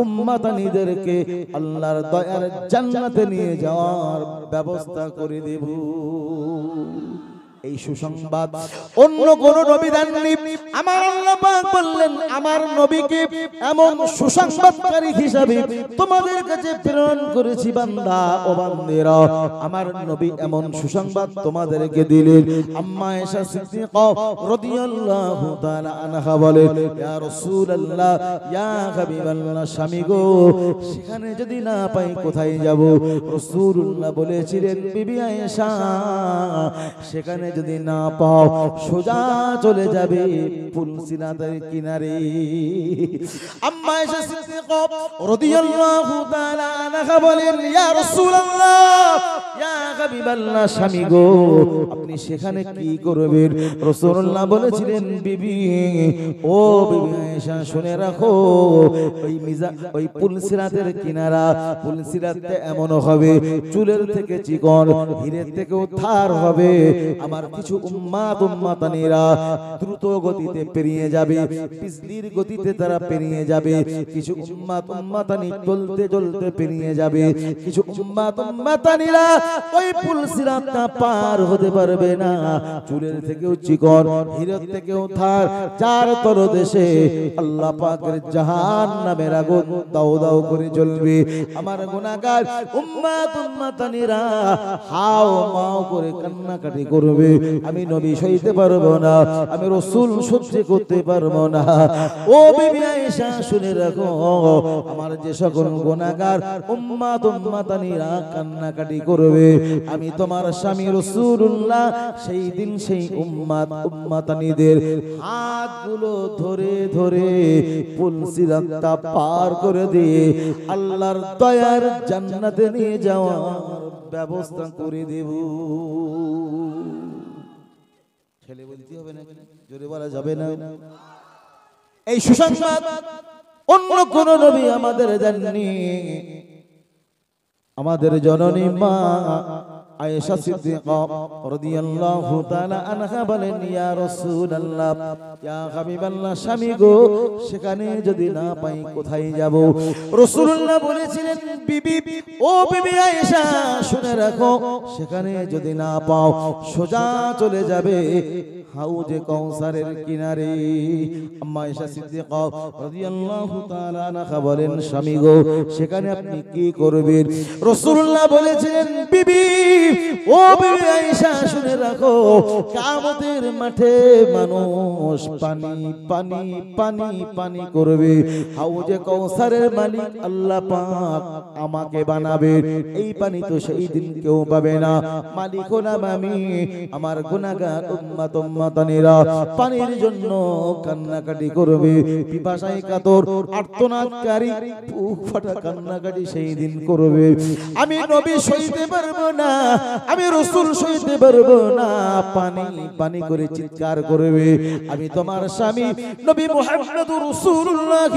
উম্মাতানিদেরকে আল্লাহর দয়ার জান্নাতে নিয়ে যাওয়ার ব্যবস্থা করে দেব। এই সুসংবাদ অন্য কোন নবী দেননি। আমার আল্লাহ পাক বললেন, আমার নবীকে এমন সুসংবাদকারী হিসাবে তোমাদের কাছে প্রেরণ করেছি বান্দা ও বান্দিরা। আমার নবী এমন সুসংবাদ তোমাদেরকে দিলেন। আম্মা আয়েশা সিদ্দিকা রাদিয়াল্লাহু তাআলা আনহা বলেন, ইয়া রাসূলুল্লাহ, ইয়া হাবিবাল্লাহ, স্বামী গো সেখানে যদি না পাই কোথায় যাব? রাসূলুল্লাহ বলেছিলেন, বিবি আয়েশা সেখানে যদি না পাও সোজা চলে যাবে পুলসিরাতের কিনারে। আম্মা আয়েশা সিদ্দিকা রাদিয়াল্লাহু তাআলা আনহা বলেন, ইয়া রাসূলুল্লাহ, ইয়া হাবিবাল্লাহ, স্বামী গো আপনি সেখানে কি করবেন? রাসূলুল্লাহ বলেছিলেন, বিবি ও বিবি আয়েশা শুনে রাখো, ওই পুলসিরাতের কিনারা, পুলসিরাতে এমন হবে চুলের থেকে চিকন, হীরের থেকেও ধার হবে। আমার কিছু উম্মাতানিরা দ্রুত গতিতে পেরিয়ে যাবে, বিজলির গতিতে তারা পেরিয়ে যাবে। কিছু উম্মাতানি চলতে চলতে পেরিয়ে যাবে। কিছু উম্মাতানিরা ওই পুলসিরাতটা পার হতে পারবে না। চুলের থেকেও চিকন, হীরের থেকেও ধার, যার তলদেশে আল্লাহ পাকের জাহান্নামের আগুন দাউ দাউ করে জ্বলবে। আমার গুনাহগার উম্মাতানিরা হাও মাও করে কান্নাকাটি করবে। আমি নবী সইতে পারবো না, আমি রাসূল সহ্য করতে পারবো না। ও বিবি আয়েশা শুনে রাখো, আমার যে সকল গুনাহগার উম্মাতানিরা কান্নাকাটি করবে, আমি তোমার স্বামী রাসূলুল্লাহ সেই দিন সেই উম্মাতানিদের হাতগুলো ধরে ধরে পুলসিরাতটা পার করে দিয়ে আল্লাহর দয়ার জান্নাতে নিয়ে যাওয়ার ব্যবস্থা করে দেব। ছেলে বলতে হবে না, জোরে বলা যাবে না। এই সুসংবাদ অন্য কোন নবী আমাদের দেননি। আমাদের জননী মা আয়েশা সিদ্দিকা রাদিয়াল্লাহু তাআলা আনহা বলেন, ইয়া রাসূলুল্লাহ, ইয়া হাবিবাল্লাহ, স্বামী গো সেখানে যদি না পাই কোথায় যাব? রাসূলুল্লাহ বলেছিলেন, বিবি ও বিবি আয়েশা শুনে রাখো, সেখানে যদি না পাও সোজা চলে যাবে হাউজে কাউসারের কিনারে। আম্মা আয়েশা সিদ্দিকা রাদিয়াল্লাহু তাআলা আনহা বলেন, স্বামী গো সেখানে আপনি কি করবেন? রাসূলুল্লাহ বলেছিলেন, বিবি ও বিবি আয়েশা শুনে রাখো, কিয়ামতের মাঠে মানুষ পানি পানি পানি পানি করবে। হাউজে কাউসারের মালিক আল্লাহ পাক আমাকে বানাবে। এই পানি তো সেই দিন কেউ পাবে না, মালিক হলাম আমি। আমার গুনাহগার উম্মাতানিরা পানির জন্য কান্নাকাটি করবে, পিপাসায় কাতর আর্তনাদকারী বুক ফাটা কান্নাকাটি সেই দিন করবে। আমি নবী সইতে পারবো না, আমি রাসূল সইতে পারবো না, পানি পানি করে চিৎকার করবে। আমি তোমার স্বামী নবী মুহাম্মদুর রাসূলুল্লাহ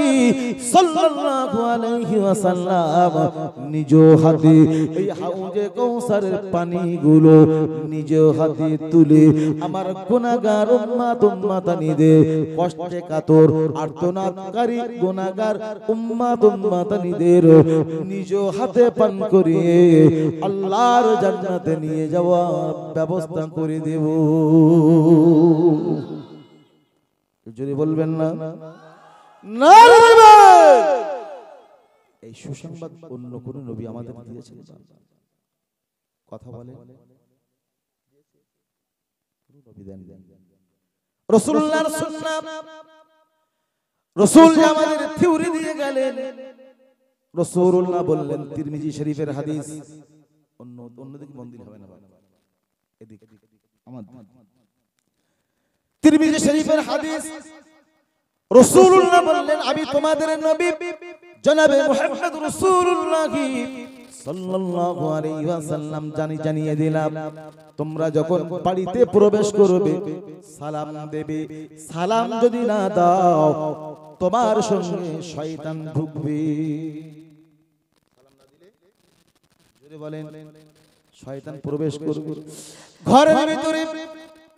সাল্লাল্লাহু আলাইহি ওয়াসাল্লাম নিজ হাতে এই হাউজে কাউসারের পানিগুলো নিজ হাতে তুলে আমার গুনাহ গুনাহগার উম্মাতানিদের কষ্টে কাতর আর্তনাদকারী গুনাহগার উম্মাতানিদের নিজ হাতে পান করিয়ে আল্লাহর জান্নাতে নিয়ে যাওয়ার ব্যবস্থা করে দেব। যদি বলবেন না এই সুসংবাদ অন্য কোন নবী আমাদের দিয়েছেন? কথা বলে রাসূলুল্লাহর সুন্নাহ, রাসূল আমাদের থিওরি দিয়ে গেলেন। রাসূলুল্লাহ বললেন, তিরমিজি শরীফের হাদিস, অন্যদিকে মন্দির হবে না, এদিকে আমাদের তিরমিজি শরীফের হাদিস। রাসূলুল্লাহ বললেন, আমি তোমাদের নবী জনাবে মুহাম্মদ রাসূলুল্লাহ সাল্লাল্লাহু আলাইহি ওয়াসাল্লাম জানিয়ে দিলাম, তোমরা যখন বাড়িতে প্রবেশ করবে সালাম দেবে। সালাম যদি না দাও তোমার সঙ্গে শয়তান ঢুকবে। যদি বলেন শয়তান প্রবেশ করবে ঘরের ভিতরে,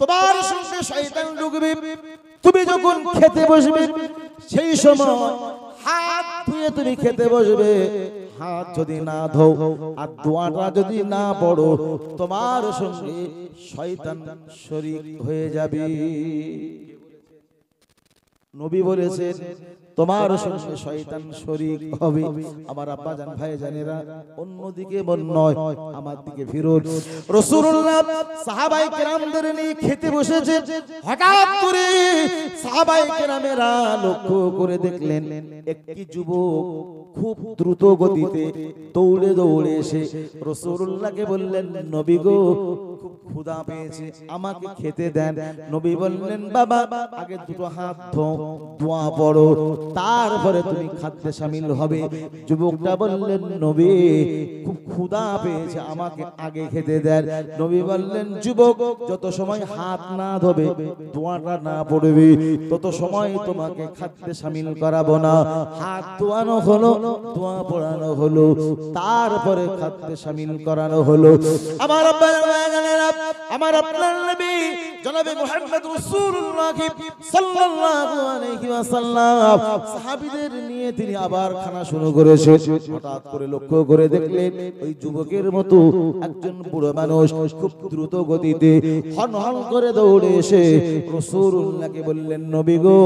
তোমার সঙ্গে শয়তান ঢুকবে। তুমি যখন খেতে বসবে সেই সময় হাত ধুয়ে তুমি খেতে বসবে। হাত যদি না ধো আর দোয়াটা যদি না পড়ো তোমার সঙ্গে শয়তান শরীক হয়ে যাবে। নবী বলেছেন তোমার সঙ্গে শয়তান শরীক হবে। আমার আব্বা জান ভাই জানেরা, অন্যদিকে মন নয়, আমার দিকে ফিরুন। রাসূলুল্লাহ সাহাবায়ে কেরামদের নিয়ে খেতে বসেছে। হঠাৎ করে সাহাবায়ে কেরামেরা লক্ষ্য করে দেখলেন একটি যুবক খুব দ্রুত গতিতে দৌড়ে দৌড়ে এসে রাসূলুল্লাহকে বললেন, নবী গো, খুব ক্ষুধা পেয়েছে, আমাকে খেতে দেন। নবী বললেন, বাবা আগে দুটো হাত ধো, দোয়া পড়ো, তারপরে তুমি খাদ্যে শামিল হবে। যুবকটা বললেন, নবী খুব ক্ষুধা পেয়েছে, আমাকে আগে খেতে দেন। নবী বললেন, যুবক যত সময় হাত না ধোবে, দোয়াটা না পড়বে, তত সময় তোমাকে খাদ্যে শামিল করাবো না। হাত ধোয়ানো হলো, দোয়া পড়ানো হলো, তারপরে খাদ্যে শামিল করানো হলো। আমার আব্বা জানেরা, আমার আপনার নবী জনাবে মুহাম্মদ রাসূলুল্লাহ সাল্লাল্লাহু আলাইহি ওয়াসাল্লাম সাহাবীদের নিয়ে তিনি আবার খানা শুরু করেছে। হঠাৎ করে লক্ষ্য করে দেখলেন ওই যুবকের মতো একজন বুড়ো মানুষ খুব দ্রুত গতিতে হনহন করে দৌড়ে এসে রাসূলুল্লাহকে বললেন, নবী গো,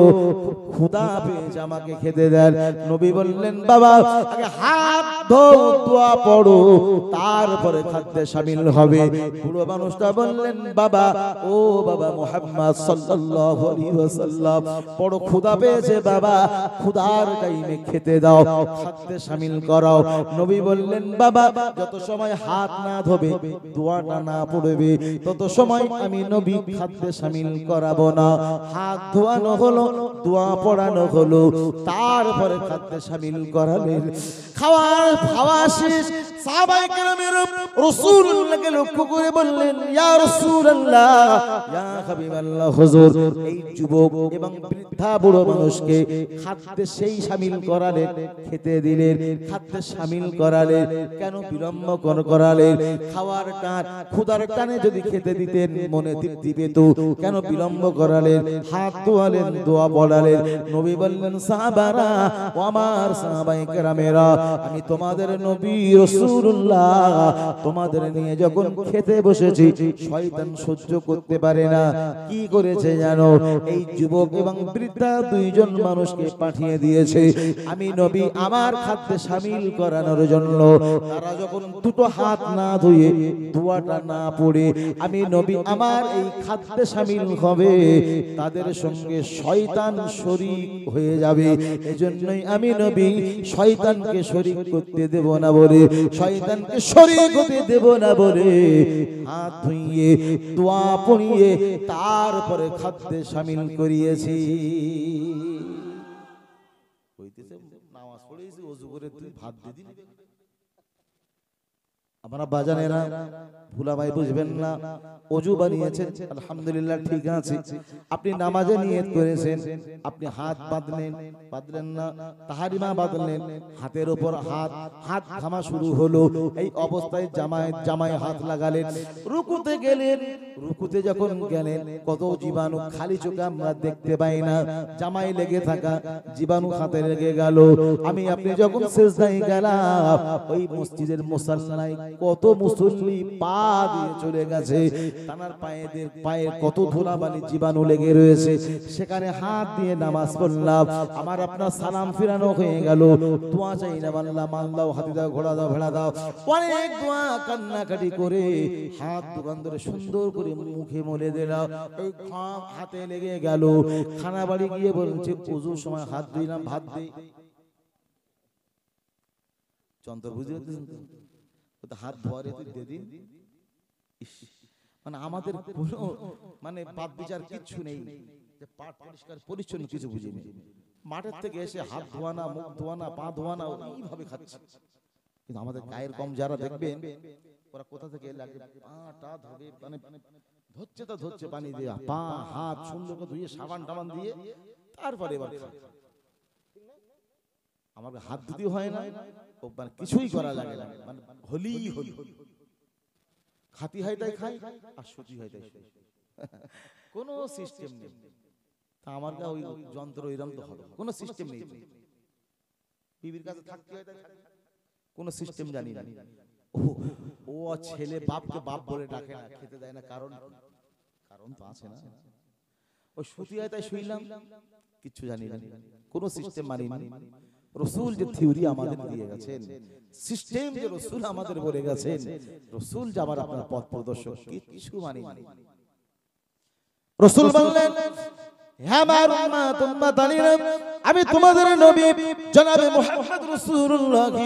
ক্ষুধা পেয়েছে, আমাকে খেতে দেন। নবী বললেন, বাবা আগে হাত ধো, দোয়া পড়ো, তারপরে খাদ্যে শামিল হবে। বুড়ো মানুষটা বললেন, বাবা, ও বাবা মুহাম্মদ সাল্লাল্লাহু আলাইহি ওয়াসাল্লাম, বড় ক্ষুধা পেয়েছে বাবা, ক্ষুধার টাইমে খেতে দাও, খাদ্যে শামিল করাও। নবী বললেন, বাবা যত সময় হাত না ধোবে, দোয়াটা না পড়বে, তত সময় আমি নবী খাদ্যে শামিল করাবো না। হাত ধোয়ানো হলো, দোয়া পড়ানো হলো, তারপরে খাদ্যে শামিল করালেন। খাওয়া শেষ, সাহাবায়ে কেরামের রাসূলুল্লাহকে লক্ষ্য করে বললেন, ইয়া রাসূলুল্লাহ, ইয়া হাবিবাল্লাহ, হুজুর এই যুবক এবং বৃদ্ধা বুড়ো মানুষকে খাদ্যে সেই শামিল করালেন, খেতে দিলেন, খাদ্যে শামিল করালেন, কেন বিলম্ব করালেন? খাওয়ার টান, ক্ষুধার টানে যদি খেতে দিতেন মনে তৃপ্তি পেত, কেন বিলম্ব করালেন? হাত ধোয়ালেন, দোয়া পড়ালেন। নবী বললেন, সাহাবারা ও আমার সাহাবায়ে কেরামেরা, আমি তোমাদের নবী রাসূলুল্লাহ, তোমাদের নিয়ে যখন খেতে বসেছি শয়তান সহ্য করতে পারে না। কি করেছে জানো? এই যুবক এবং বৃদ্ধা দুইজন মানুষকে পাঠিয়ে দিয়েছে আমি নবী আমার খাদ্যে শামিল করানোর জন্য। তারা যখন দুটো হাত না ধুয়ে, দোয়াটা না পড়ে আমি নবী আমার এই খাদ্যে শামিল হবে, তাদের সঙ্গে শয়তান শরীক হয়ে যাবে। এজন্যই আমি নবী শয়তানকে শরীক করতে দেব না বলে, শয়তানকে শরীক হতে দেব না বলে হাত ধুইয়ে, দোয়া পড়িয়ে, তারপরে খাদ্যে শামিল করিয়েছি। নামাজ পড়েছি, ওযু করে তুই ভাত দিবি, আমরা বাজানেরা ভুলাভাই বুঝবেন না, ওযু বানিয়েছেন আলহামদুলিল্লাহ ঠিক আছে, আপনি নামাজে নিয়ত করেছেন, আপনি হাত বাঁধলেন না, তাহারিমা বাঁধলেন, হাতের উপর হাত ঘামা শুরু হলো, এই অবস্থায় জামায় হাত লাগালেন, রুকুতে গেলেন, রুকুতে যখন গেলেন কত জীবাণু খালি চোখে আমরা দেখতে পাই না, জামায় লেগে থাকা জীবাণু হাতে লেগে গেল। আমি আপনি যখন সিজদায় গেলাম, ওই মসজিদের মুসাল্লায় কত মুসল্লি পা দিয়ে চলে গেছে, তার পায়ে কত ধুলাবালি জীবাণু লেগে রয়েছে, সেখানে হাত দিয়ে নামাজ পড়লাম, আমার আপনার সালাম ফিরানো হয়ে গেল, দোয়া চাই না, আল্লাহ মান দাও, হাতি দাও, ঘোড়া দাও, ভেড়া দাও, অনেক দোয়া কান্নাকাটি করে হাত দোকান ধরে সুন্দর করে মুখে মলে দিলাম, ওই ঘাম হাতে লেগে গেল। খানা বাড়ি গিয়ে বলছে ওযুর সময় হাত ধুইলাম, ভাত দিই যন্ত্র বুঝে হাত ধোয়ারে তুই দে দিন, মানে আমাদের কোনো মানে বাদ বিচার কিচ্ছু নেই, যে পাট পরিষ্কার পরিচ্ছন্ন কিছু বুঝিনি, মাঠের থেকে এসে হাত ধোয়ানা, মুখ ধোয়ানা, পা ধোয়ানা এইভাবে খাচ্ছে। কিন্তু আমাদের গায়ের কম যারা দেখবেন, ওরা কোথা থেকে লাগে পাটা ধরে, মানে ধরছে তো ধরছে পানি দিয়ে, পা হাত সুন্দর করে ধুয়ে সাবান টাবান দিয়ে তারপরে এবার খায়। আমাকে হাত দিতে হয় না, ও মানে কিছুই করা লাগে না, মানে হলি খাতি হয় তাই খাই, আর সুতি হয় তাই কোনো সিস্টেম নেই। তা আমার ওই যন্ত্র এরম তো হবে, কোনো সিস্টেম নেই, বিবির কাছে থাকতে হয় তাই কোনো সিস্টেম জানি না। ও ছেলে বাপকে বাপ বলে ডাকে না, খেতে দেয় না, কারণ তো আছে না, ওই সুতি হয় তাই শুইলাম, কিচ্ছু জানি না, কোনো সিস্টেম মানি না। রাসূল যে থিওরি আমাদের দিয়ে গেছেন, সিস্টেম যে রাসূল আমাদের বলে গেছেন, রাসূল যে আমার আপনার পথ প্রদর্শক, কিছু মানি না। রাসূল বললেন, হে আমার উম্মত উম্মতানিরা, আমি তোমাদের নবী জনাবে মুহাম্মদ রাসূলুল্লাহ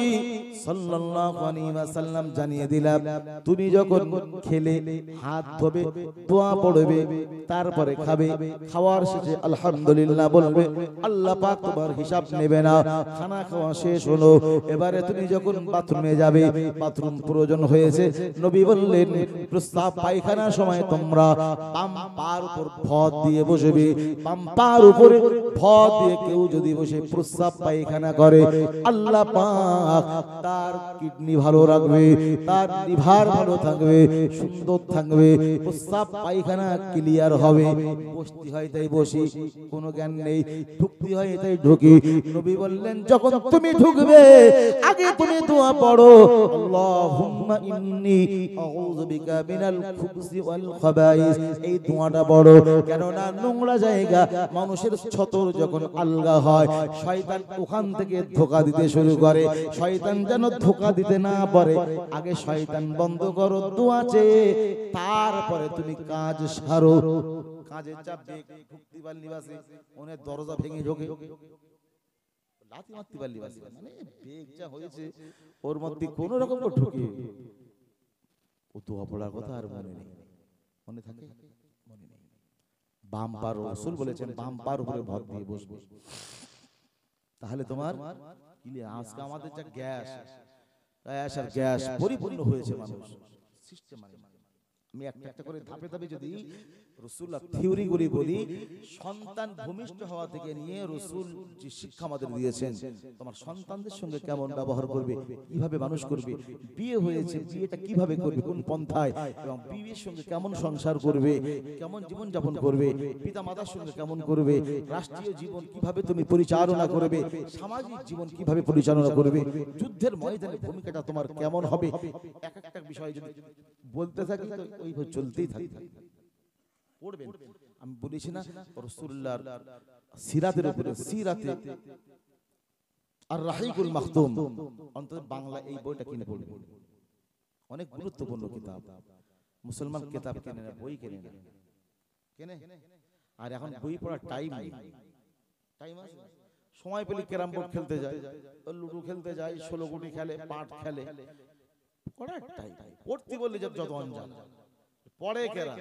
সাল্লাল্লাহু আলাইহি ওয়াসাল্লাম জানিয়ে দিলাম, তুমি যখন খেলে হাত ধোবে, দোয়া পড়বে, তারপরে খাবে, খাওয়ার শেষে আলহামদুলিল্লাহ বলবে, আল্লাহ পাক তোমার হিসাব নেবে না। খানা খাওয়া শেষ হলো, এবারে তুমি যখন বাথরুমে যাবে, বাথরুম প্রয়োজন হয়েছে, নবী বললেন প্রস্রাব পায়খানার সময় তোমরা বাম পার উপর ভর দিয়ে বসবে, বাম পার উপরে ভর দিয়ে কেউ যদি বসে প্রস্রাব পায়খানা করে, আল্লাহ পাক তার কিডনি ভালো রাখবে, তার লিভার ভালো থাকবে, সুন্দর থাকবে, প্রস্রাব পায়খানা ক্লিয়ার হবে। বসতে হয় তাই বসি, কোনো জ্ঞান নেই, ঢুকতে হয় তাই ঢুকি। নবী বললেন যখন তুমি ঢুকবে, আগে তুমি দোয়া পড়ো, আল্লাহুম্মা ইন্নী আউযু বিকা মিনাল খুবসি ওয়াল খাবাইস। এই দোয়াটা পড়ো, কেন না নোংরা জায়গা মানুষের ছতর যখন আলগা হয়, শয়তান ওখান থেকে ধোঁকা দিতে শুরু করে। শয়তান যেন ধোঁকা দিতে না পারে, আগে শয়তান বন্ধ করো দোয়া চেয়ে, তারপরে তুমি কাজ সারো। কাজের চাপ ঢুকতে পারলি বাসে, ওনের দরজা ভেঙে ঢোকে, লাথি মারতে পারলি বাসে, মানে বেগ যা হয়েছে ওর মধ্যে কোন রকম ঢুকে, ও দোয়া পড়ার কথা আর মনে নেই, মনে থাকে মনে নেই। বাম পার, রাসূল বলেছেন বাম পার উপরে ভর দিয়ে বসবে, তাহলে তোমার আজকে আমাদের যা গ্যাস আর গ্যাস পরিপূর্ণ হয়েছে, মানুষ সিস্টেম মানে। আমি একটা একটা করে ধাপে ধাপে যদি রাসূলুল্লাহ থিওরিগুলি বলি, সন্তান ভূমিষ্ঠ হওয়া থেকে নিয়ে রাসূল যে শিক্ষা আমাদের দিয়েছেন, তোমার সন্তানদের সঙ্গে কেমন ব্যবহার করবে, কিভাবে মানুষ করবে, বিয়ে হয়েছে বিয়েটা কিভাবে করবে, কোন পন্থায়, এবং বিয়ের সঙ্গে কেমন সংসার করবে, কেমন জীবন যাপন করবে, পিতা মাতার সঙ্গে কেমন করবে, রাষ্ট্রীয় জীবন কিভাবে তুমি পরিচালনা করবে, সামাজিক জীবন কিভাবে পরিচালনা করবে, যুদ্ধের ময়দানে ভূমিকাটা তোমার কেমন হবে, এক একটা বিষয় যদি বলতে থাকি তো ওইভাবে চলতেই থাকি। পড়বেন, আমি বলেছি না রাসূলুল্লাহর সিরাতের উপরে, সিরাতে আর রাহিকুল মাখতুম, অন্তত বাংলা এই বইটা কিনে পড়বেন, অনেক গুরুত্বপূর্ণ কিতাব। মুসলমান কিতাব কেনে না, বই কেনে না, কেনে। আর এখন বই পড়ার টাইম নেই, টাইম আছে সময় পেলে ক্যারাম বোর্ড খেলতে যায়, লুডো খেলতে যায়, 16 গুটি খেলে, পাট খেলে, পড়ার টাইম। পড়তে বললে যত অঞ্জান পড়ে ক্যারাম।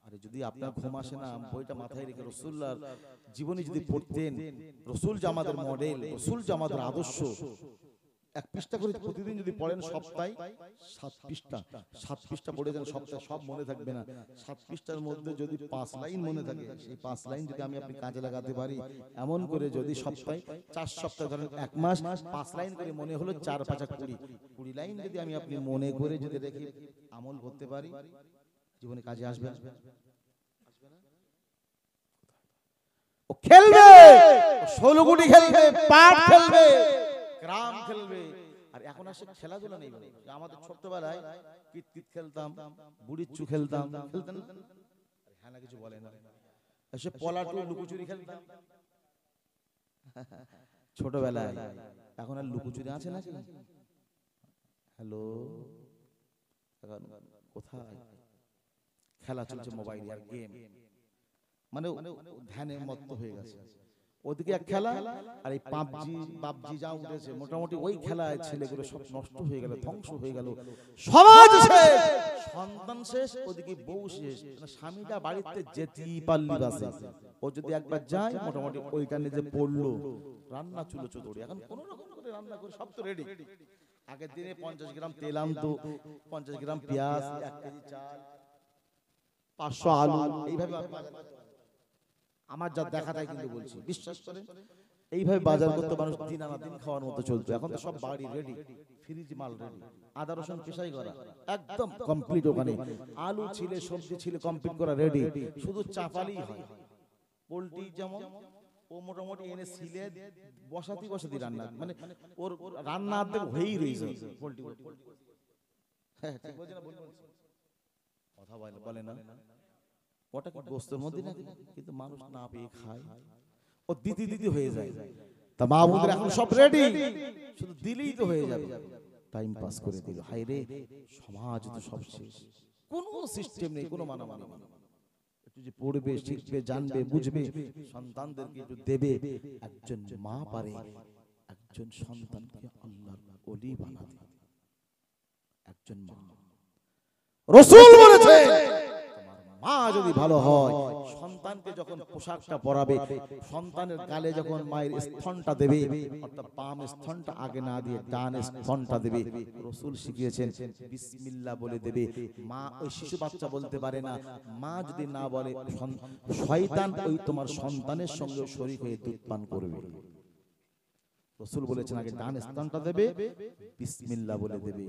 আরে যদি আপনার ঘুম আসে না, বইটা মাথায় রেখে রাসূলুল্লাহর জীবনী যদি পড়তেন, রাসূল যে আমাদের মডেল, রাসূল যে আমাদের আদর্শ, এক পৃষ্ঠা করে প্রতিদিন যদি পড়েন সপ্তাহে 7 পৃষ্ঠা, 7 পৃষ্ঠা পড়ে যান সপ্তাহে, সব মনে থাকবে না। 7 পৃষ্ঠার মধ্যে যদি 5 লাইন মনে থাকে, সেই 5 লাইন যদি আমি আপনি কাজে লাগাতে পারি, এমন করে যদি সপ্তাহে 4 সপ্তাহ ধরেন 1 মাস 5 লাইন করে মনে হলো 4 5 20 লাইন যদি আমি আপনি মনে করে যদি রেখে আমল করতে পারি, জীবনে কাজে আসবে। ও খেলবে, 16 গুটি খেলবে, পাট খেলবে, গ্রাম খেলবে। আর এখন আসে খেলাধুলা নেই। আমাদের ছোটবেলায় কিতকিত খেলতাম, বুড়িচ্ছু খেলতাম, খেলতেন না? হ্যাঁ না কিছু বলে না। এসে পলাটু লুকোচুরি খেলতাম ছোটবেলায়। এখন আর লুকোচুরি আছে নাকি? হ্যালো, এখন কোথায়? খেলা চলছে মোবাইল আর গেম, মানে ধ্যানে মত্ত হয়ে গেছে। ওদিকে এক খেলা, আর এই পাবজি যা উঠেছে, মোটামুটি ওই খেলায় ছেলেগুলো সব নষ্ট হয়ে গেল, ধ্বংস হয়ে গেল, সমাজ শেষ, সন্তান শেষ, ওদিকে বউ শেষ। স্বামীটা বাড়িতে যেতেই পারলি বাসে, ও যদি একবার যায় মোটামুটি ওইটা নিজে পড়লো, রান্না চুলো চুদড়ি। এখন কোন রকম করে রান্না করে সব তো রেডি। আগের দিনে 50 গ্রাম তেল আনতো, 50 গ্রাম পেঁয়াজ, 1 কেজি চাল, 500 আলু, এইভাবে আমার যা দেখা তাই কিন্তু বলছি, বিশ্বাস করেন। এইভাবে বাজার করতে মানুষ দিন আনা দিন খাওয়ার মতো চলতো। এখন তো সব বাড়ি রেডি, ফ্রিজ মাল রেডি, আদা রসুন পেশাই করা একদম কমপ্লিট। ওখানে আলু ছিলে, সবজি ছিলে, কমপ্লিট করা রেডি, শুধু চাপালেই হয়। পোলট্রি যেমন ও মোটামুটি এনে ছিলে বসাতি রান্না, মানে ওর রান্না অর্ধেক হয়েই রয়েছে পোলট্রি। হ্যাঁ ঠিক বলছি না? কথা বলে না, ওটা কি গোস্তের মধ্যে নাকি? কিন্তু মানুষ না পেয়ে খায়, ও দিদি হয়ে যায়। তা মাহবুবদের এখন সব রেডি, শুধু দিলেই তো হয়ে যাবে। টাইম পাস করে দিল। হায় রে, সমাজ তো সব শেষ, কোনো সিস্টেম নেই, কোনো মানামানি নেই। একটু যে পড়বে, শিখবে, জানবে, বুঝবে, সন্তানদেরকে একটু দেবে। একজন মা পারে একজন সন্তানকে আল্লাহর ওলি বানাতে। একজন মা, রাসূল বলেছে, মা যদি ভালো হয়, সন্তানকে যখন পোশাকটা পরাবে, সন্তানের গালে যখন মায়ের স্তনটা দেবে, অর্থাৎ বাম স্তনটা আগে না দিয়ে ডান স্তনটা দেবে, রাসূল শিখিয়েছেন বিসমিল্লাহ বলে দেবে। মা, ওই শিশু বাচ্চা বলতে পারে না, মা যদি না বলে শয়তান ওই তোমার সন্তানের সঙ্গে শরীক হয়ে দুধ পান করবে। রাসূল বলেছেন আগে ডান স্তনটা দেবে, বিসমিল্লাহ বলে দেবে,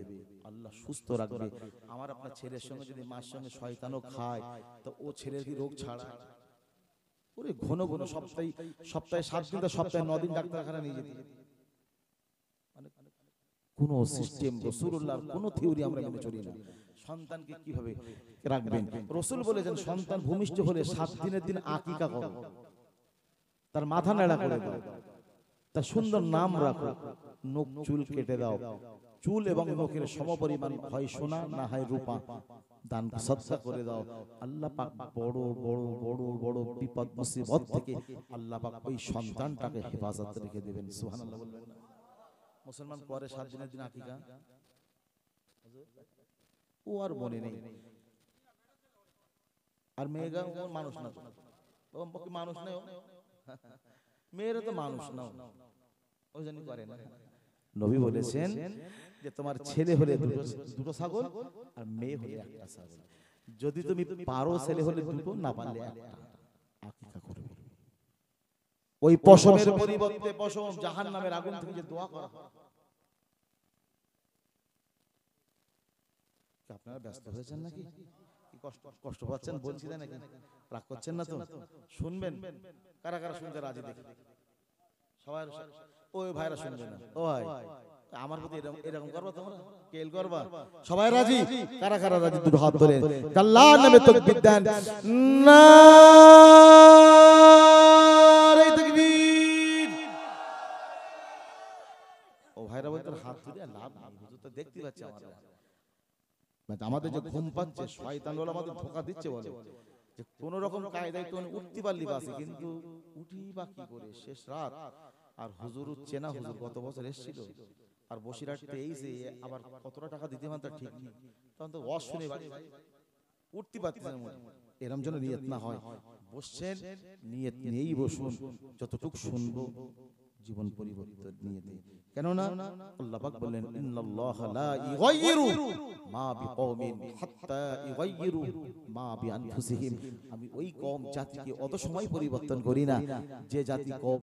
আল্লাহ সুস্থ রাখবে। আমার আপনার ছেলের সঙ্গে যদি মার সঙ্গে শয়তানও খায়, তো ও ছেলের কি রোগ ছাড়া? ওরে ঘন ঘন সপ্তাহে 7 দিন, সপ্তাহে 9 দিন ডাক্তারখানা নিয়ে যেতে। মানে কোন সিস্টেম, রাসূলুল্লাহর কোন থিওরি আমরা মেনে চলি না। সন্তানকে কিভাবে রাখবেন? রাসূল বলেছেন সন্তান ভূমিষ্ঠ হলে 7 দিনের দিন আকিকা করো, তার মাথা নেড়া করে দাও, তার সুন্দর নাম রাখো, নখ চুল কেটে দাও, চুল এবং নখের সমপরিমাণ হয় সোনা না হয় রূপা দান সদকা করে দাও। আল্লাহ পাক বড় বড় বড় বড় বিপদ মুসিবত থেকে আল্লাহ পাক ওই সন্তানটাকে হেফাজত রেখে দেবেন। সুবহানাল্লাহ বলবেন না? মুসলমান করে 7 দিনের দিন আকিকা, ও আর মনে নেই। আর মেয়েরা মানুষ না, তো মানুষ নেই, মেয়েরা তো মানুষ না, ওই জন্য করে না। নবী বলেছেন যে তোমার ছেলে হলে দুটো ছাগল, আর মেয়ে হলে একটা ছাগল। যদি তুমি পারো ছেলে হলে দুটো, না পারলে একটা, আকিকা করবে। ওই পশমের পরিবর্তে পশম জাহান্নামের আগুন থেকে যে দোয়া করা হয়। আপনারা ব্যস্ত হয়েছেন নাকি? কষ্ট পাচ্ছেন বলছি না নাকি? রাগ করছেন না তো? শুনবেন? কারা কারা শুনতে রাজি? দেখি সবাই। ওই ভাইরা শুনবে না? ও ভাই, আমার প্রতি এরকম করবা তোমরা? কেল করবা? সবাই রাজি? কারা কারা রাজি? দুটো হাত ধরে আল্লাহর নামে তাকবীর দেন। নারে তাকবীর। ও ভাইরা বলতে হাত তুলে লাভ নেই, হুজুর তো দেখতে পাচ্ছে আমাদের যে ঘুম পাচ্ছে, শয়তান বলে আমাদের ধোঁকা দিচ্ছে, বলে যে কোন রকম কায়দায় তো উঠতে পারলি বাসে, কিন্তু উঠি বা কি করে? শেষ রাত। আর হুজুর চেনা হুজুর গত বছর এসেছিল, আর বসিরহাটে এইছে, আবার কতটা টাকা দিতে মানে তার ঠিক নেই, তখন তো ওয়াজ শুনে বাড়ি উঠতে পারতেছেন। এরম যেন নিয়ত না হয়। বসছেন, নিয়ত নিয়েই বসুন, যতটুকু শুনবো জীবন পরিবর্তন নিয়ে দেয়। কেননা আল্লাহ পাক বললেন ইন্নাল্লাহা লা ইউগাইয়িরু মা বিকওমিন হাত্তা ইউগাইয়িরু মা বিআনফুসিহিম। আমি ওই কওম জাতিকে অত সময় পরিবর্তন করি না যে জাতি কওম